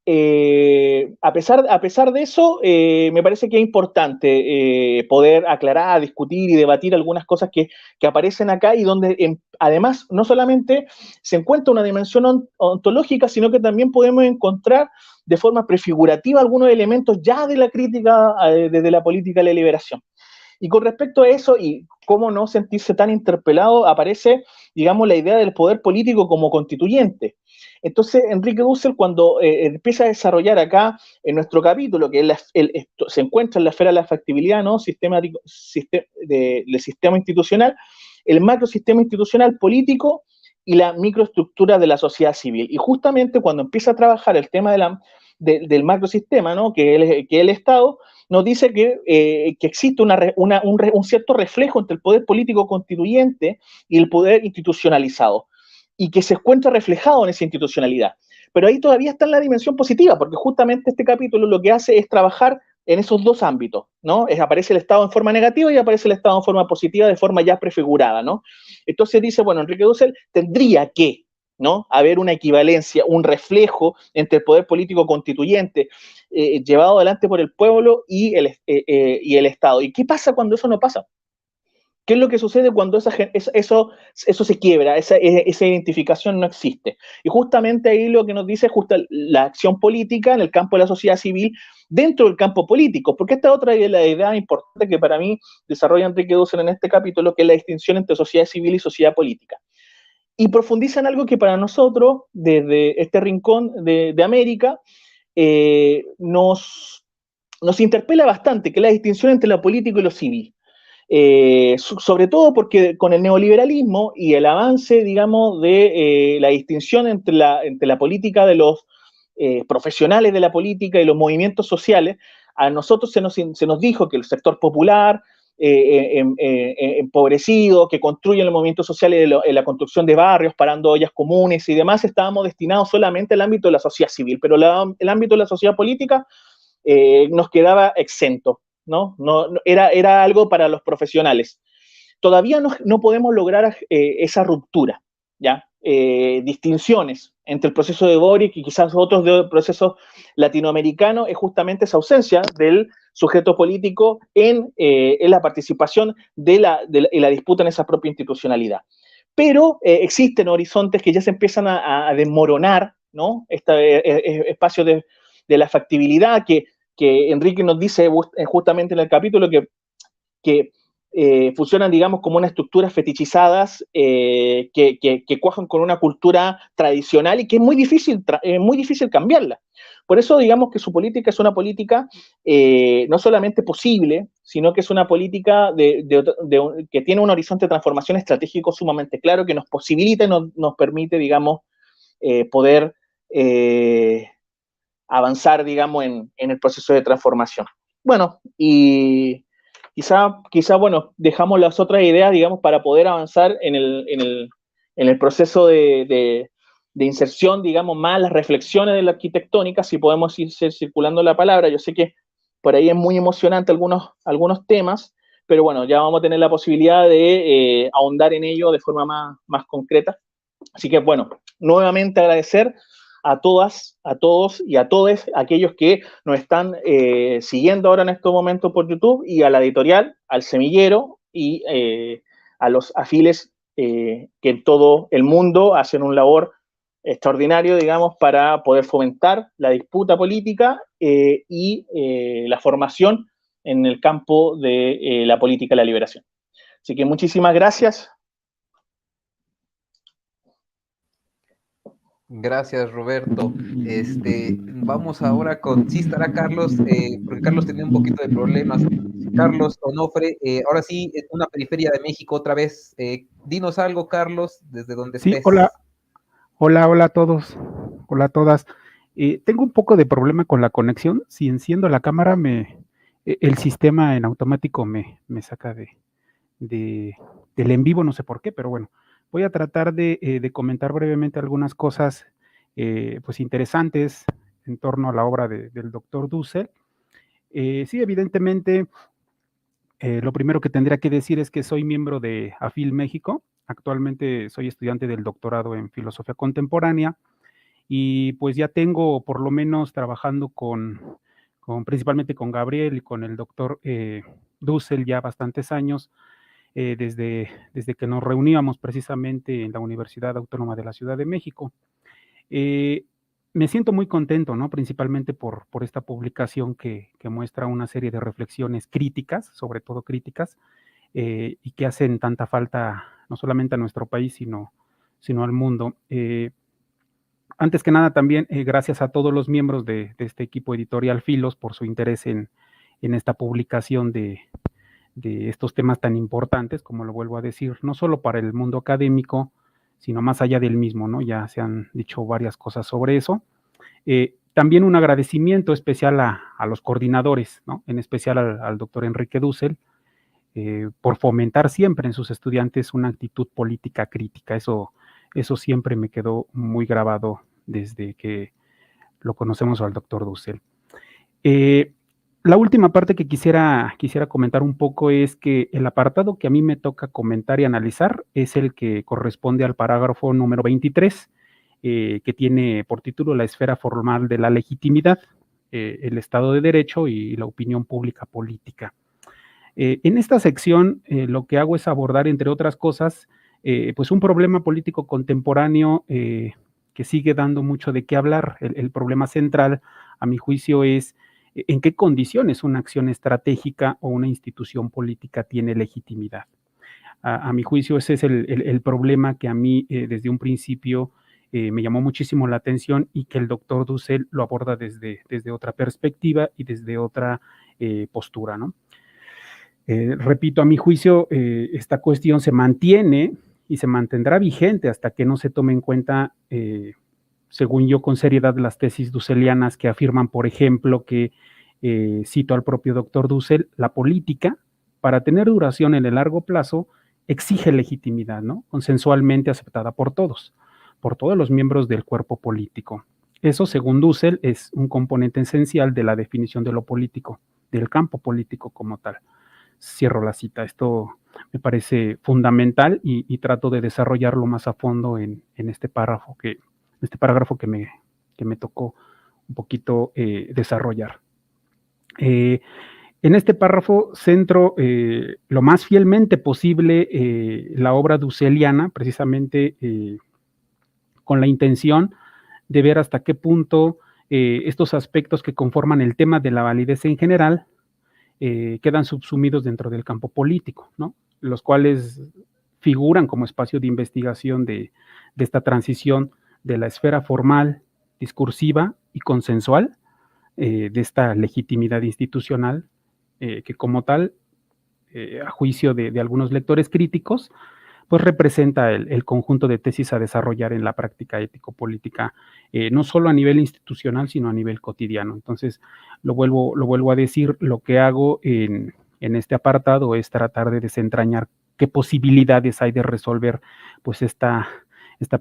A pesar de eso, me parece que es importante poder aclarar, discutir y debatir algunas cosas que aparecen acá y donde además no solamente se encuentra una dimensión ontológica, sino que también podemos encontrar de forma prefigurativa algunos elementos ya de la crítica desde la política de la liberación. Y con respecto a eso, y cómo no sentirse tan interpelado, aparece, digamos, la idea del poder político como constituyente. Entonces, Enrique Dussel, cuando empieza a desarrollar acá en nuestro capítulo, que se encuentra en la esfera de la factibilidad, ¿no? Del sistema institucional, el macrosistema institucional político y la microestructura de la sociedad civil. Y justamente cuando empieza a trabajar el tema del macrosistema, ¿no? Que es el Estado, nos dice que existe un cierto reflejo entre el poder político constituyente y el poder institucionalizado, y que se encuentra reflejado en esa institucionalidad. Pero ahí todavía está en la dimensión positiva, porque justamente este capítulo lo que hace es trabajar en esos 2 ámbitos, ¿no? Aparece el Estado en forma negativa y aparece el Estado en forma positiva, de forma ya prefigurada, ¿no? Entonces dice, bueno, Enrique Dussel tendría que, ¿no? Haber una equivalencia, un reflejo entre el poder político constituyente llevado adelante por el pueblo y el Estado. ¿Y qué pasa cuando eso no pasa? ¿Qué es lo que sucede cuando eso se quiebra, esa identificación no existe? Y justamente ahí lo que nos dice es la acción política en el campo de la sociedad civil dentro del campo político, porque esta otra es la idea importante que para mí desarrolla Enrique Dussel en este capítulo, que es la distinción entre sociedad civil y sociedad política. Y profundiza en algo que para nosotros, desde este rincón de América, nos interpela bastante, que es la distinción entre lo político y lo civil. Sobre todo porque con el neoliberalismo y el avance, digamos, de la distinción entre la política de los profesionales de la política y los movimientos sociales, a nosotros se nos dijo que el sector popular, empobrecido, que construyen los movimientos sociales en la construcción de barrios, parando ollas comunes y demás, estábamos destinados solamente al ámbito de la sociedad civil, pero el ámbito de la sociedad política nos quedaba exento, ¿no? Era algo para los profesionales. Todavía no podemos lograr esa ruptura, ¿ya? Distinciones entre el proceso de Boric y quizás otros de procesos latinoamericanos es justamente esa ausencia del sujeto político en la participación en la disputa en esa propia institucionalidad. Pero existen horizontes que ya se empiezan a desmoronar, ¿no? Este espacio de la factibilidad que Enrique nos dice justamente en el capítulo que funcionan, digamos, como unas estructuras fetichizadas que cuajan con una cultura tradicional y que es muy difícil cambiarla. Por eso, digamos que su política es una política no solamente posible, sino que es una política que tiene un horizonte de transformación estratégico sumamente claro, que nos posibilita y nos permite, digamos, poder avanzar, digamos, en el proceso de transformación. Bueno, y quizá, bueno, dejamos las otras ideas, digamos, para poder avanzar en el proceso de inserción, digamos, más las reflexiones de la arquitectónica, si podemos ir circulando la palabra. Yo sé que por ahí es muy emocionante algunos temas, pero bueno, ya vamos a tener la posibilidad de ahondar en ello de forma más concreta. Así que, bueno, nuevamente agradecer a todas, a todos y a todos aquellos que nos están siguiendo ahora en estos momentos por YouTube, y a la editorial, al semillero y a los afiles que en todo el mundo hacen un labor extraordinario, digamos, para poder fomentar la disputa política y la formación en el campo de la política de la liberación. Así que muchísimas gracias. Gracias, Roberto. Vamos ahora con, sí estará Carlos, porque Carlos tenía un poquito de problemas Carlos Onofre, ahora sí, es una periferia de México otra vez. Dinos algo, Carlos, desde donde Sí, estés. hola a todos, hola a todas. Tengo un poco de problema con la conexión. Si enciendo la cámara, el sistema en automático me saca del en vivo, no sé por qué, pero bueno, voy a tratar de comentar brevemente algunas cosas pues interesantes en torno a la obra del doctor Dussel. Sí, evidentemente, lo primero que tendría que decir es que soy miembro de AFIL México. Actualmente soy estudiante del doctorado en Filosofía Contemporánea y pues ya tengo por lo menos trabajando principalmente con Gabriel y con el doctor Dussel ya bastantes años, desde que nos reuníamos precisamente en la Universidad Autónoma de la Ciudad de México. Me siento muy contento, ¿no? Principalmente por esta publicación que muestra una serie de reflexiones críticas, sobre todo críticas, y que hacen tanta falta no solamente a nuestro país, sino al mundo. Antes que nada, también gracias a todos los miembros de este equipo editorial Filos por su interés en esta publicación de estos temas tan importantes, como lo vuelvo a decir, no solo para el mundo académico, sino más allá del mismo, ¿no? Ya se han dicho varias cosas sobre eso. También un agradecimiento especial a los coordinadores, ¿no? En especial al doctor Enrique Dussel, por fomentar siempre en sus estudiantes una actitud política crítica. Eso siempre me quedó muy grabado desde que lo conocemos al doctor Dussel. La última parte que quisiera comentar un poco es que el apartado que a mí me toca comentar y analizar es el que corresponde al parágrafo número 23, que tiene por título la esfera formal de la legitimidad, el Estado de Derecho y la opinión pública política. En esta sección lo que hago es abordar, entre otras cosas, pues un problema político contemporáneo que sigue dando mucho de qué hablar. El problema central, a mi juicio, es en qué condiciones una acción estratégica o una institución política tiene legitimidad. A mi juicio, ese es el problema que a mí desde un principio me llamó muchísimo la atención y que el doctor Dussel lo aborda desde otra perspectiva y desde otra postura, ¿no? Repito, a mi juicio, esta cuestión se mantiene y se mantendrá vigente hasta que no se tome en cuenta, según yo, con seriedad las tesis dusselianas que afirman, por ejemplo, que, cito al propio doctor Dussel, la política, para tener duración en el largo plazo, exige legitimidad, ¿no? Consensualmente aceptada por todos los miembros del cuerpo político. Eso, según Dussel, es un componente esencial de la definición de lo político, del campo político como tal. Cierro la cita. Esto me parece fundamental y trato de desarrollarlo más a fondo en este parágrafo que me tocó un poquito desarrollar. En este párrafo centro lo más fielmente posible la obra dusseliana, precisamente con la intención de ver hasta qué punto estos aspectos que conforman el tema de la validez en general quedan subsumidos dentro del campo político, ¿no? Los cuales figuran como espacio de investigación de esta transición de la esfera formal, discursiva y consensual, de esta legitimidad institucional, que como tal, a juicio de algunos lectores críticos, pues representa el conjunto de tesis a desarrollar en la práctica ético-política, no solo a nivel institucional, sino a nivel cotidiano. Entonces, lo vuelvo a decir, lo que hago en este apartado es tratar de desentrañar qué posibilidades hay de resolver pues esta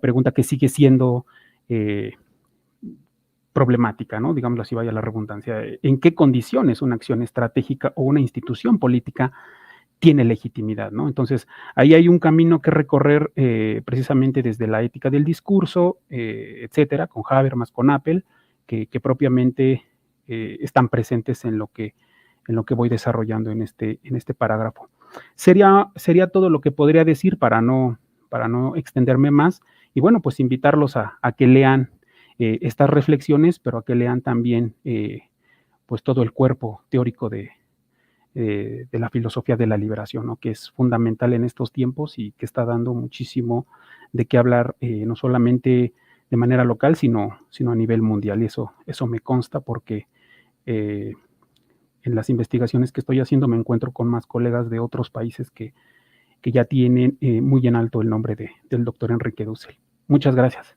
pregunta que sigue siendo problemática, ¿no? Digámoslo así, vaya la redundancia. ¿En qué condiciones una acción estratégica o una institución política tiene legitimidad, ¿no? Entonces, ahí hay un camino que recorrer precisamente desde la ética del discurso, etcétera, con Habermas, con Apple, que propiamente están presentes en lo que voy desarrollando en este parágrafo. Sería todo lo que podría decir para no extenderme más, y bueno, pues invitarlos a que lean estas reflexiones, pero a que lean también pues todo el cuerpo teórico de la filosofía de la liberación, ¿no? Que es fundamental en estos tiempos y que está dando muchísimo de qué hablar, no solamente de manera local, sino a nivel mundial. Y eso me consta porque en las investigaciones que estoy haciendo me encuentro con más colegas de otros países que ya tienen muy en alto el nombre del doctor Enrique Dussel. Muchas gracias.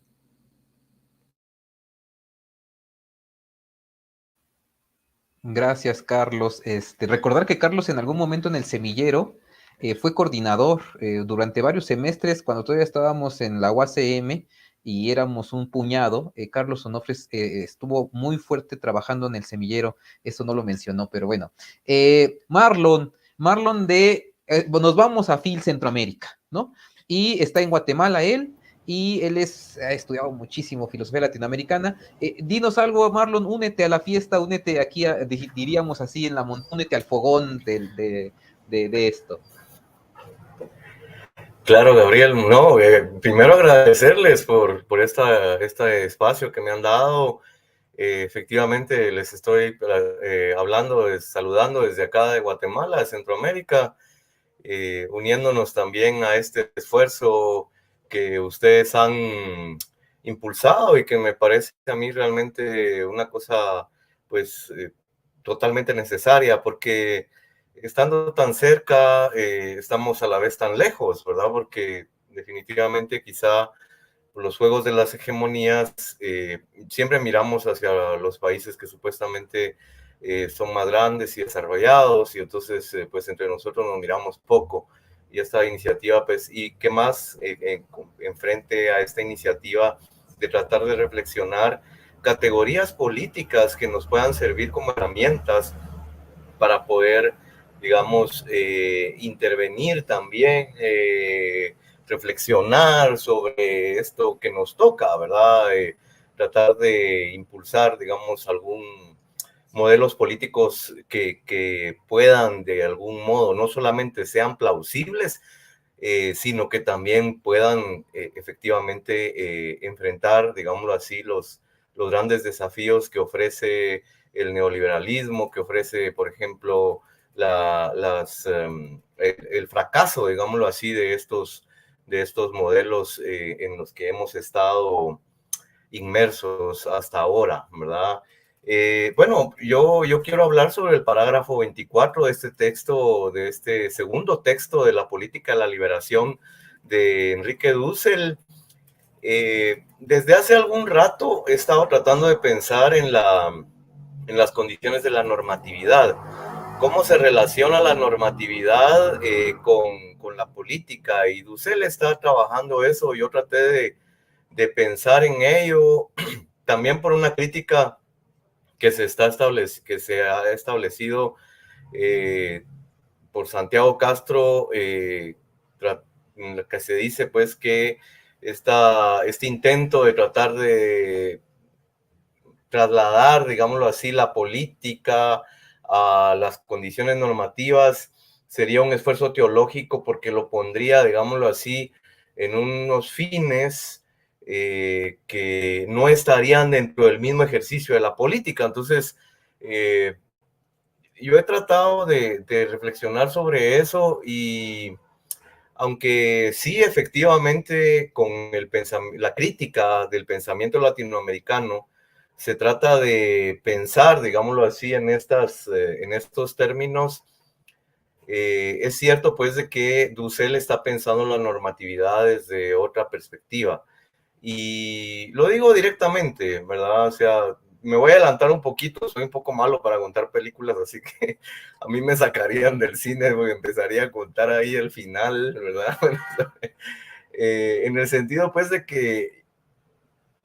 Gracias, Carlos. Recordar que Carlos en algún momento en el semillero fue coordinador durante varios semestres cuando todavía estábamos en la UACM y éramos un puñado. Carlos Onofres estuvo muy fuerte trabajando en el semillero, eso no lo mencionó, pero bueno. Marlon nos vamos a FIL Centroamérica, ¿no? Y está en Guatemala él, y él ha estudiado muchísimo filosofía latinoamericana. Dinos algo, Marlon, únete a la fiesta, únete aquí, diríamos así, en la montaña, únete al fogón de esto. Claro, Gabriel, no, primero agradecerles por este espacio que me han dado. Efectivamente, les estoy saludando desde acá de Guatemala, de Centroamérica, uniéndonos también a este esfuerzo que ustedes han impulsado y que me parece a mí realmente una cosa, pues, totalmente necesaria, porque estando tan cerca, estamos a la vez tan lejos, ¿verdad? Porque definitivamente quizá los juegos de las hegemonías, siempre miramos hacia los países que supuestamente son más grandes y desarrollados, y entonces pues entre nosotros nos miramos poco. Y esta iniciativa, pues, y qué más en frente a esta iniciativa de tratar de reflexionar categorías políticas que nos puedan servir como herramientas para poder, digamos, intervenir también, reflexionar sobre esto que nos toca, ¿verdad? Tratar de impulsar, digamos, modelos políticos que puedan de algún modo, no solamente sean plausibles, sino que también puedan efectivamente enfrentar, digámoslo así, los grandes desafíos que ofrece el neoliberalismo, que ofrece, por ejemplo, el fracaso, digámoslo así, de estos modelos en los que hemos estado inmersos hasta ahora, ¿verdad? Bueno, yo quiero hablar sobre el parágrafo 24 de este texto, de este segundo texto de la política de la liberación de Enrique Dussel. Desde hace algún rato he estado tratando de pensar en las condiciones de la normatividad. ¿Cómo se relaciona la normatividad con la política? Y Dussel está trabajando eso. Yo traté de pensar en ello, también por una crítica que se ha establecido por Santiago Castro, que se dice pues que este intento de tratar de trasladar, digámoslo así, la política a las condiciones normativas sería un esfuerzo teológico, porque lo pondría, digámoslo así, en unos fines que no estarían dentro del mismo ejercicio de la política. Entonces, yo he tratado de reflexionar sobre eso, y aunque sí, efectivamente, con la crítica del pensamiento latinoamericano, se trata de pensar, digámoslo así, en estos términos. Es cierto, pues, de que Dussel está pensando en la normatividad desde otra perspectiva. Y lo digo directamente, ¿verdad? O sea, me voy a adelantar un poquito, soy un poco malo para contar películas, así que a mí me sacarían del cine, porque empezaría a contar ahí el final, ¿verdad? En el sentido, pues, de que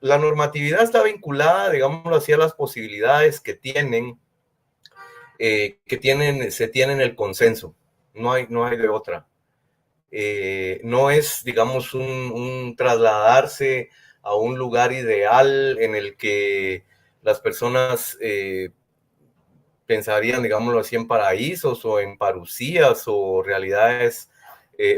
la normatividad está vinculada, digámoslo así, a las posibilidades que se tienen el consenso. No hay de otra. No es, digamos, un trasladarse a un lugar ideal en el que las personas pensarían, digámoslo así, en paraísos o en parucías o realidades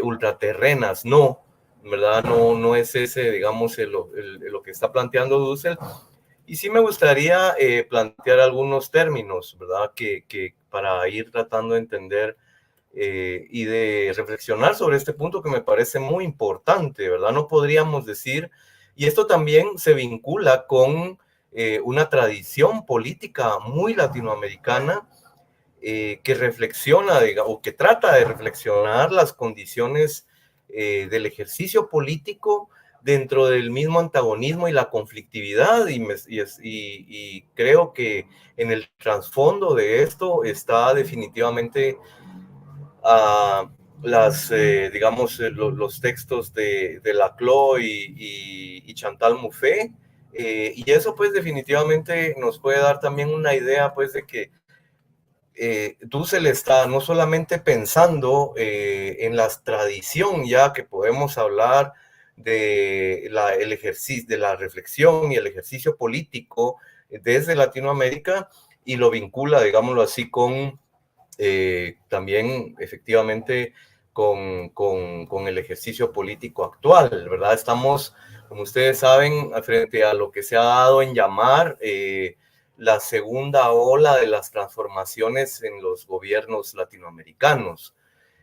ultraterrenas. No, ¿verdad? No es ese, digamos, lo que está planteando Dussel. Y sí me gustaría plantear algunos términos, ¿verdad? Que para ir tratando de entender y de reflexionar sobre este punto que me parece muy importante, ¿verdad? No podríamos decir, y esto también se vincula con una tradición política muy latinoamericana, que reflexiona, o que trata de reflexionar las condiciones del ejercicio político dentro del mismo antagonismo y la conflictividad, y creo que en el trasfondo de esto está definitivamente los textos de Laclau y Chantal Mouffe, y eso pues definitivamente nos puede dar también una idea pues de que Dussel está no solamente pensando en la tradición, ya que podemos hablar de el ejercicio, de la reflexión y el ejercicio político desde Latinoamérica, y lo vincula, digámoslo así, con también efectivamente con el ejercicio político actual, ¿verdad? Estamos, como ustedes saben, frente a lo que se ha dado en llamar la segunda ola de las transformaciones en los gobiernos latinoamericanos.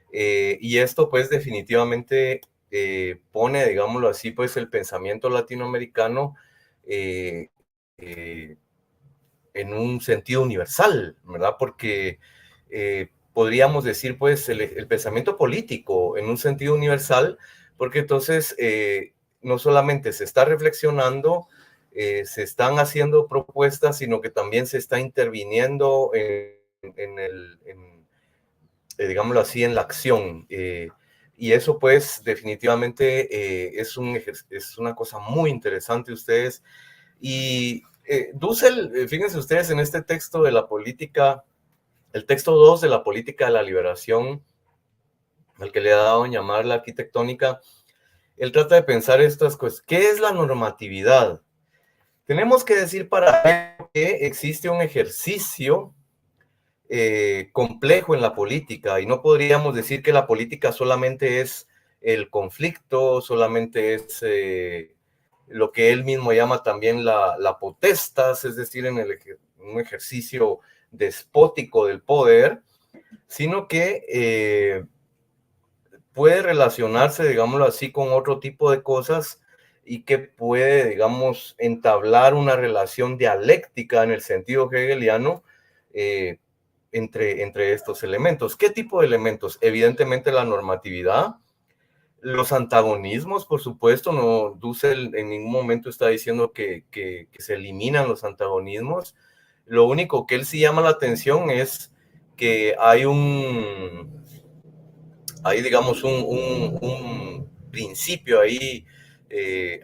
Y esto pues definitivamente pone, digámoslo así, pues el pensamiento latinoamericano en un sentido universal, ¿verdad? Porque podríamos decir pues el pensamiento político en un sentido universal, porque entonces no solamente se está reflexionando, se están haciendo propuestas, sino que también se está interviniendo digámoslo así, en la acción. Y eso pues definitivamente es una cosa muy interesante ustedes. Y Dussel, fíjense ustedes en este texto de la política, el texto 2 de la política de la liberación, al que le ha dado en llamar la arquitectónica, él trata de pensar estas cosas. ¿Qué es la normatividad? Tenemos que decir para ello que existe un ejercicio complejo en la política, y no podríamos decir que la política solamente es el conflicto, solamente es lo que él mismo llama también la potestas, es decir, un ejercicio despótico del poder, sino que puede relacionarse, digámoslo así, con otro tipo de cosas, y que puede, digamos, entablar una relación dialéctica en el sentido hegeliano entre estos elementos. ¿Qué tipo de elementos? Evidentemente la normatividad, los antagonismos, por supuesto. No, Dussel en ningún momento está diciendo que se eliminan los antagonismos. Lo único que él sí llama la atención es que hay digamos, un principio ahí,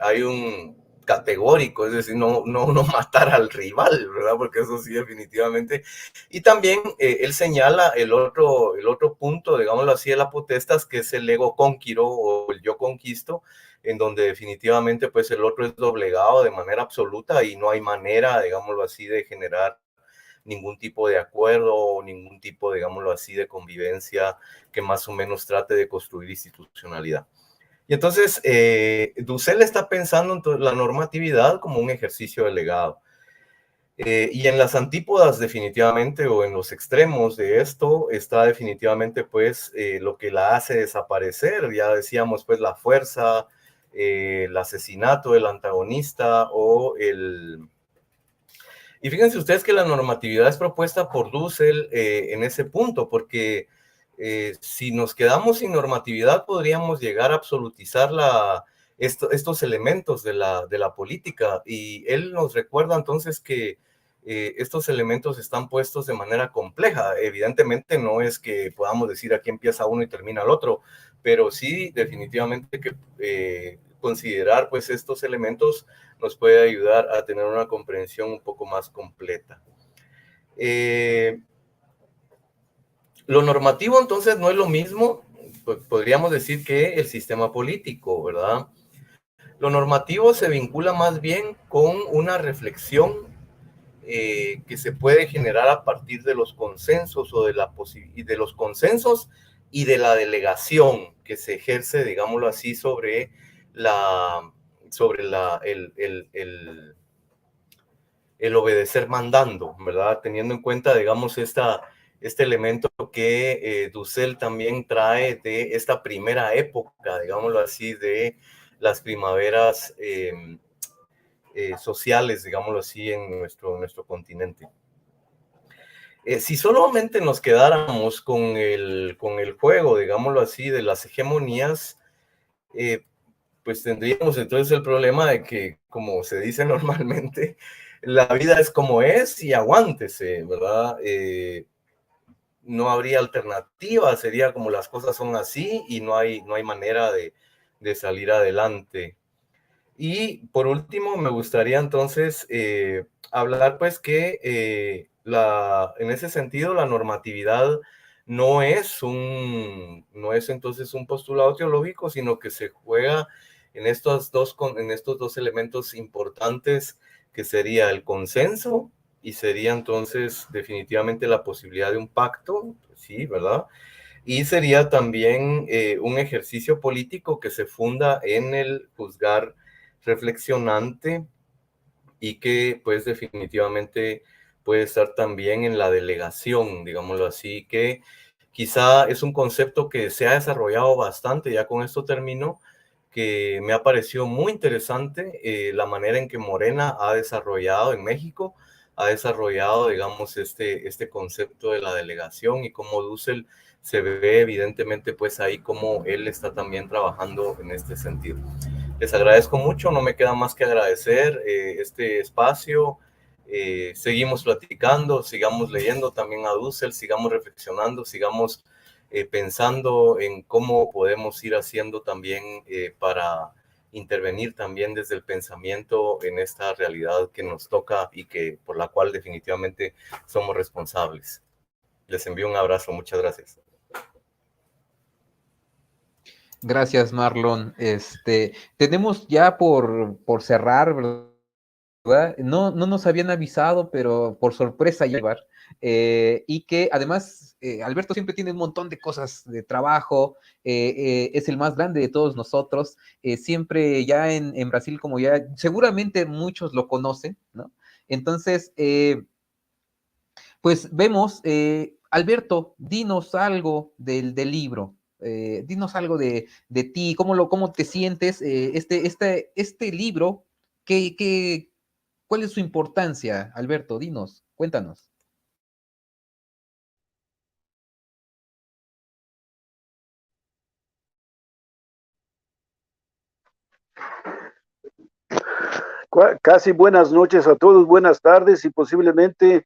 hay un categórico, es decir, no matar al rival, ¿verdad? Porque eso sí, definitivamente. Y también él señala el otro punto, digámoslo así, de la potestas, que es el ego conquiro o el yo conquisto, en donde definitivamente pues el otro es doblegado de manera absoluta y no hay manera, digámoslo así, de generar ningún tipo de acuerdo o ningún tipo, digámoslo así, de convivencia que más o menos trate de construir institucionalidad. Y entonces, Dussel está pensando en la normatividad como un ejercicio de legado. Y en las antípodas, definitivamente, o en los extremos de esto, está definitivamente, pues, lo que la hace desaparecer. Ya decíamos, pues, la fuerza, el asesinato del antagonista Y fíjense ustedes que la normatividad es propuesta por Dussel en ese punto, porque si nos quedamos sin normatividad podríamos llegar a absolutizar estos elementos de la política, y él nos recuerda entonces que estos elementos están puestos de manera compleja. Evidentemente no es que podamos decir aquí empieza uno y termina el otro, pero sí definitivamente que considerar pues estos elementos nos puede ayudar a tener una comprensión un poco más completa. Lo normativo entonces no es lo mismo, podríamos decir, que el sistema político, ¿verdad? Lo normativo se vincula más bien con una reflexión que se puede generar a partir de los consensos de los consensos y de la delegación que se ejerce, digámoslo así, sobre el obedecer mandando, ¿verdad? Teniendo en cuenta, digamos, este elemento que Dussel también trae de esta primera época, digámoslo así, de las primaveras sociales, digámoslo así, en nuestro continente. Si solamente nos quedáramos con el juego, digámoslo así, de las hegemonías, pues tendríamos entonces el problema de que, como se dice normalmente, la vida es como es y aguántese, ¿verdad? No habría alternativa, sería como las cosas son así y no hay manera de salir adelante. Y por último, me gustaría entonces hablar pues que en ese sentido la normatividad no es entonces un postulado teológico, sino que se juega en estos dos elementos importantes, que sería el consenso y sería entonces definitivamente la posibilidad de un pacto, sí, ¿verdad? Y sería también un ejercicio político que se funda en el juzgar reflexionante y que pues definitivamente puede estar también en la delegación, digámoslo así, que quizá es un concepto que se ha desarrollado bastante, ya con esto termino, que me ha parecido muy interesante la manera en que Morena ha desarrollado en México, ha desarrollado, digamos, este concepto de la delegación y cómo Dussel se ve evidentemente pues ahí como él está también trabajando en este sentido. Les agradezco mucho, no me queda más que agradecer este espacio. Seguimos platicando, sigamos leyendo también a Dussel, sigamos reflexionando, sigamos pensando en cómo podemos ir haciendo también para intervenir también desde el pensamiento en esta realidad que nos toca y que por la cual definitivamente somos responsables. Les envío un abrazo, muchas gracias. Gracias, Marlon. Tenemos ya por cerrar, ¿verdad? No nos habían avisado, pero por sorpresa llevar. Y que además Alberto siempre tiene un montón de cosas de trabajo, es el más grande de todos nosotros, siempre ya en Brasil, como ya seguramente muchos lo conocen, ¿no? Entonces, pues vemos, Alberto, dinos algo del libro. Dinos algo de ti, cómo te sientes, este libro, ¿cuál es su importancia, Alberto? Dinos, cuéntanos. Casi buenas noches a todos, buenas tardes y posiblemente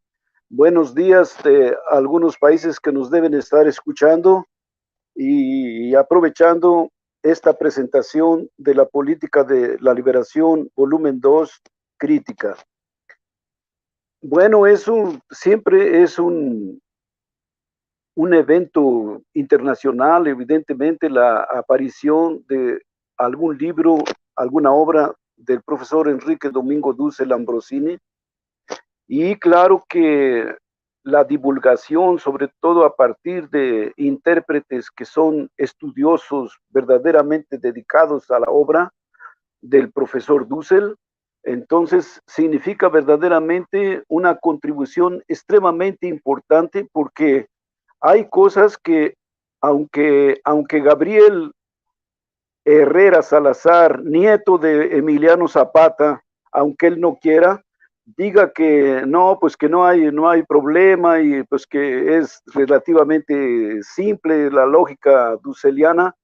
buenos días de algunos países que nos deben estar escuchando y aprovechando esta presentación de la política de la liberación, volumen 2, crítica. Bueno, siempre es un evento internacional, evidentemente la aparición de algún libro, alguna obra del profesor Enrique Domingo Dussel Ambrosini, y claro que la divulgación, sobre todo a partir de intérpretes que son estudiosos verdaderamente dedicados a la obra del profesor Dussel, entonces significa verdaderamente una contribución extremadamente importante, porque hay cosas que, aunque Gabriel Herrera Salazar, nieto de Emiliano Zapata, aunque él no quiera, diga que no, pues que no hay problema y pues que es relativamente simple la lógica dusseliana,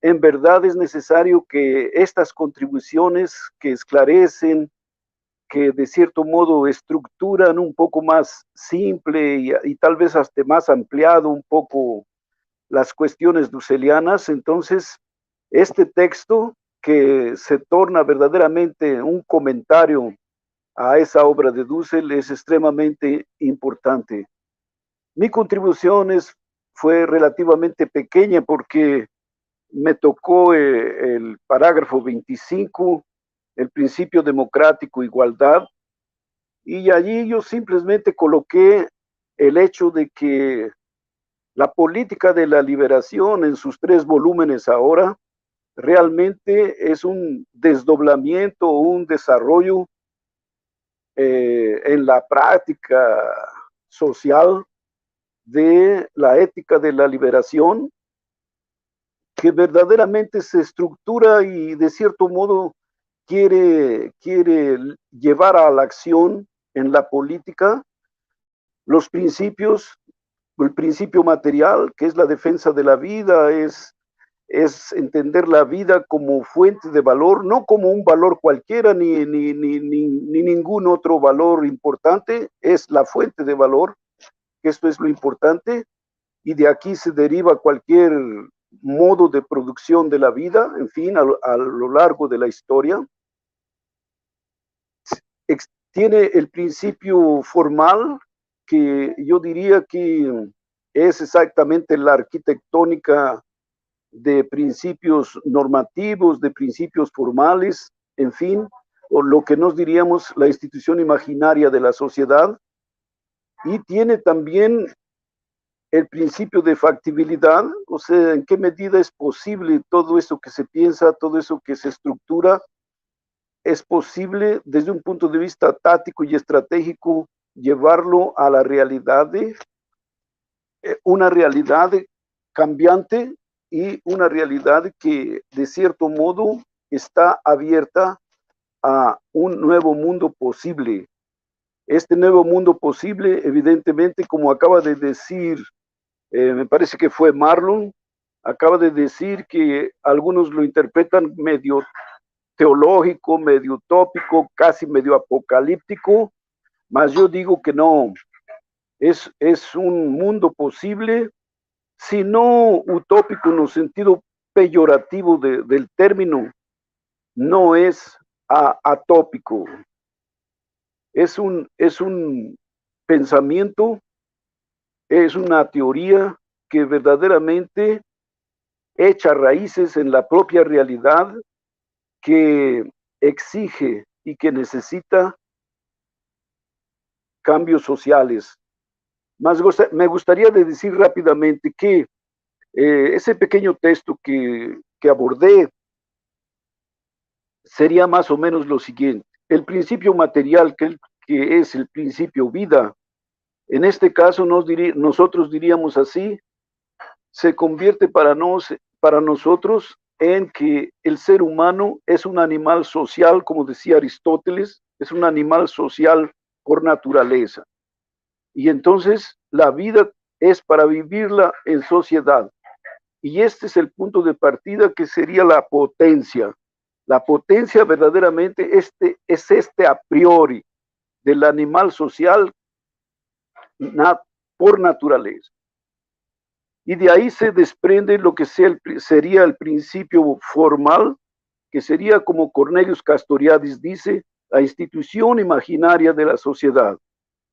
en verdad es necesario que estas contribuciones que esclarecen, que de cierto modo estructuran un poco más simple y tal vez hasta más ampliado un poco las cuestiones dusselianas, entonces este texto que se torna verdaderamente un comentario a esa obra de Dussel es extremadamente importante. Mi contribución fue relativamente pequeña porque me tocó el parágrafo 25, el principio democrático, igualdad, y allí yo simplemente coloqué el hecho de que la política de la liberación en sus 3 volúmenes ahora realmente es un desdoblamiento, un desarrollo en la práctica social de la ética de la liberación, que verdaderamente se estructura y de cierto modo quiere llevar a la acción en la política los principios, el principio material, que es la defensa de la vida, es entender la vida como fuente de valor, no como un valor cualquiera, ni ningún otro valor importante, es la fuente de valor, que esto es lo importante, y de aquí se deriva cualquier modo de producción de la vida, en fin, a lo largo de la historia. Tiene el principio formal, que yo diría que es exactamente la arquitectónica de principios normativos, de principios formales, en fin, o lo que nos diríamos la institución imaginaria de la sociedad, y tiene también el principio de factibilidad, o sea, en qué medida es posible todo eso que se piensa, todo eso que se estructura, es posible desde un punto de vista táctico y estratégico llevarlo a la realidad, una realidad cambiante y una realidad que de cierto modo está abierta a un nuevo mundo posible. Este nuevo mundo posible, evidentemente, como acaba de decir, me parece que fue Marlon, acaba de decir que algunos lo interpretan medio teológico, medio utópico, casi medio apocalíptico, mas yo digo que no, es un mundo posible, si no utópico en el sentido peyorativo del término, no es atópico. Es un pensamiento, es una teoría que verdaderamente echa raíces en la propia realidad, que exige y que necesita cambios sociales. Más me gustaría decir rápidamente que ese pequeño texto que abordé sería más o menos lo siguiente. El principio material, que es el principio vida, en este caso nosotros diríamos así, se convierte para nosotros en que el ser humano es un animal social, como decía Aristóteles, es un animal social por naturaleza. Y entonces la vida es para vivirla en sociedad. Y este es el punto de partida, que sería la potencia. La potencia verdaderamente es este a priori del animal social por naturaleza. Y de ahí se desprende lo que sería el principio formal, que sería, como Cornelius Castoriadis dice, la institución imaginaria de la sociedad.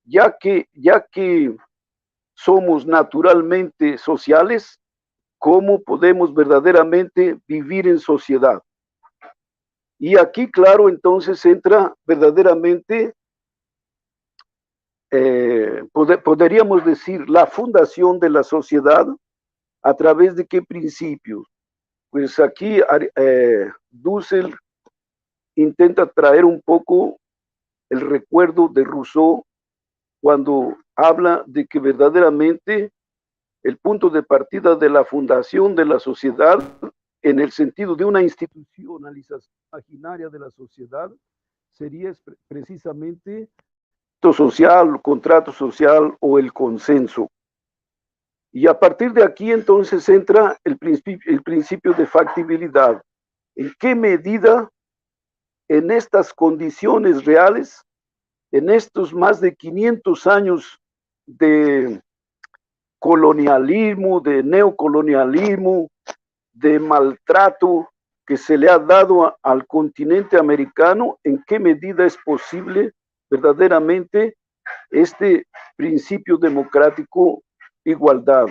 Ya que somos naturalmente sociales, ¿cómo podemos verdaderamente vivir en sociedad? Y aquí, claro, entonces entra verdaderamente, podríamos decir, la fundación de la sociedad. ¿A través de qué principios? Pues aquí Dussel intenta traer un poco el recuerdo de Rousseau, cuando habla de que verdaderamente el punto de partida de la fundación de la sociedad, en el sentido de una institucionalización imaginaria de la sociedad, sería precisamente el social, contrato social o el consenso. Y a partir de aquí entonces entra el principio de factibilidad. ¿En qué medida en estas condiciones reales, en estos más de 500 años de colonialismo, de neocolonialismo, de maltrato que se le ha dado al continente americano, en qué medida es posible verdaderamente este principio democrático, igualdad?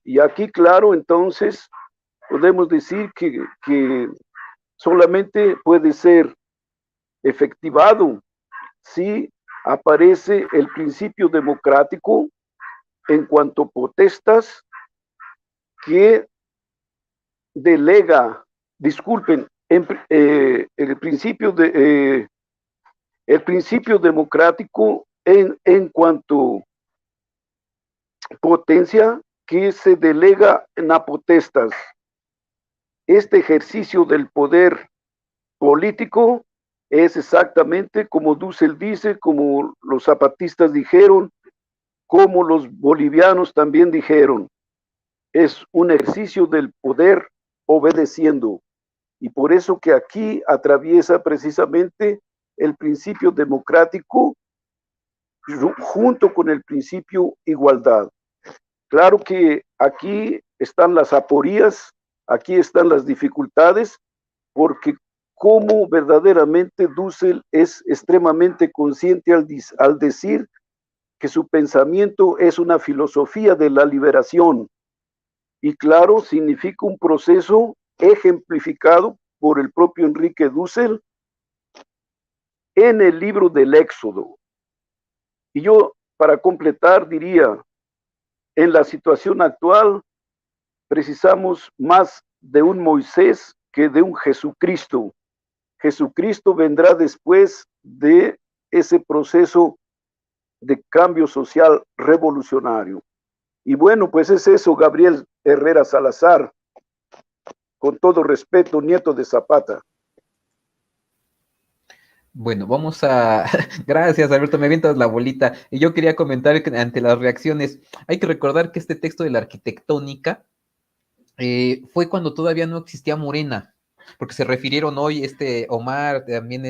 Y aquí, claro, entonces podemos decir que solamente puede ser efectivado si aparece el principio democrático en cuanto potestas que delega, disculpen, el principio democrático en cuanto potencia que se delega en apotestas. Este ejercicio del poder político es exactamente como Dussel dice, como los zapatistas dijeron, como los bolivianos también dijeron, es un ejercicio del poder obedeciendo. Y por eso que aquí atraviesa precisamente el principio democrático junto con el principio igualdad. Claro que aquí están las aporías, aquí están las dificultades, porque como verdaderamente Dussel es extremadamente consciente al decir que su pensamiento es una filosofía de la liberación. Y claro, significa un proceso ejemplificado por el propio Enrique Dussel en el libro del Éxodo. Y yo, para completar, diría, en la situación actual, precisamos más de un Moisés que de un Jesucristo. Jesucristo vendrá después de ese proceso de cambio social revolucionario. Y bueno, pues es eso, Gabriel Herrera Salazar, con todo respeto, nieto de Zapata. Bueno, vamos a... Gracias, Alberto, me avientas la bolita. Y yo quería comentar que ante las reacciones, hay que recordar que este texto de la arquitectónica fue cuando todavía no existía Morena, porque se refirieron hoy Omar, también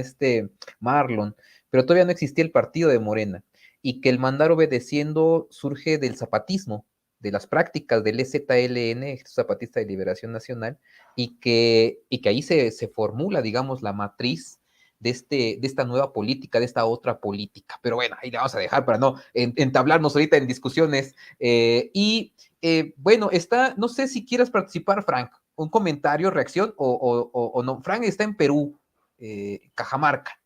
Marlon, pero todavía no existía el partido de Morena, y que el mandar obedeciendo surge del zapatismo, de las prácticas del EZLN, Ejército Zapatista de Liberación Nacional, y que ahí se formula, digamos, la matriz de esta nueva política, de esta otra política. Pero bueno, ahí le vamos a dejar para no entablarnos ahorita en discusiones. Bueno, no sé si quieras participar, Frank, un comentario, reacción, o no. Frank está en Perú, Cajamarca.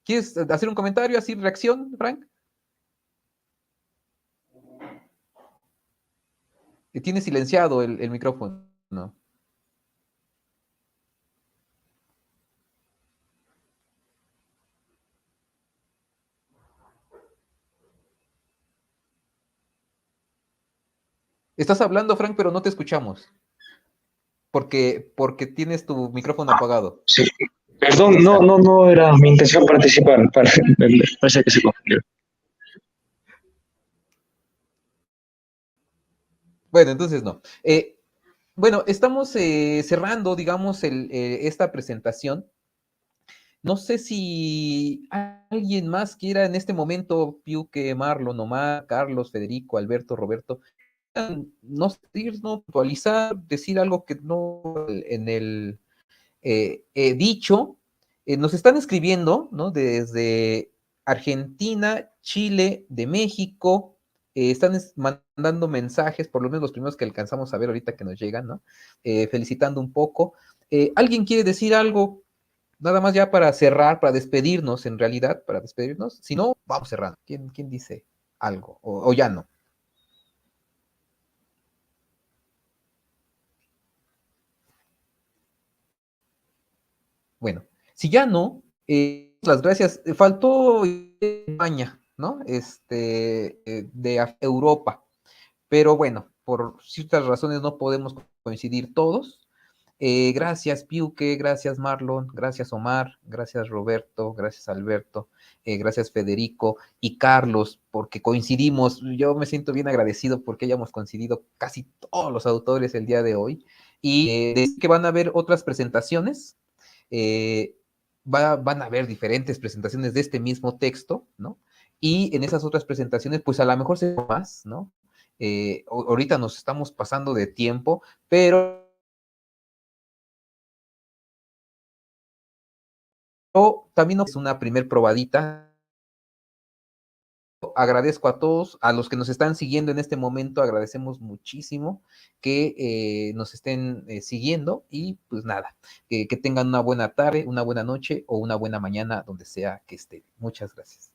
¿Quieres hacer un comentario, así, reacción, Frank? Tiene silenciado el micrófono, ¿no? Estás hablando, Frank, pero no te escuchamos. Porque tienes tu micrófono apagado. Sí, perdón, no era mi intención participar. Me parece que se confundió. Bueno, entonces no. Bueno, estamos cerrando, digamos, esta presentación. No sé si alguien más quiera en este momento, Piuque, Marlon, Omar, Carlos, Federico, Alberto, Roberto, no puntualizar, decir algo que no en el dicho. Nos están escribiendo, ¿no? Desde Argentina, Chile, de México, están mandando mensajes, por lo menos los primeros que alcanzamos a ver ahorita que nos llegan, ¿no? Felicitando un poco. ¿Alguien quiere decir algo? Nada más ya para cerrar, para despedirnos, en realidad, para despedirnos. Si no, vamos cerrando. ¿Quién dice algo? O ya no. Bueno, si ya no, las gracias. Faltó España, ¿no? De Europa. Pero bueno, por ciertas razones no podemos coincidir todos. Gracias, Piuque, gracias, Marlon, gracias, Omar, gracias, Roberto, gracias, Alberto, gracias, Federico y Carlos, porque coincidimos. Yo me siento bien agradecido porque hayamos coincidido casi todos los autores el día de hoy. Y que van a haber otras presentaciones. Van a haber diferentes presentaciones de este mismo texto, ¿no? Y en esas otras presentaciones, pues a lo mejor se más, ¿no? Ahorita nos estamos pasando de tiempo, pero también es una primer probadita. Agradezco a todos, a los que nos están siguiendo en este momento, agradecemos muchísimo que nos estén siguiendo y pues nada, que tengan una buena tarde, una buena noche o una buena mañana donde sea que estén. Muchas gracias.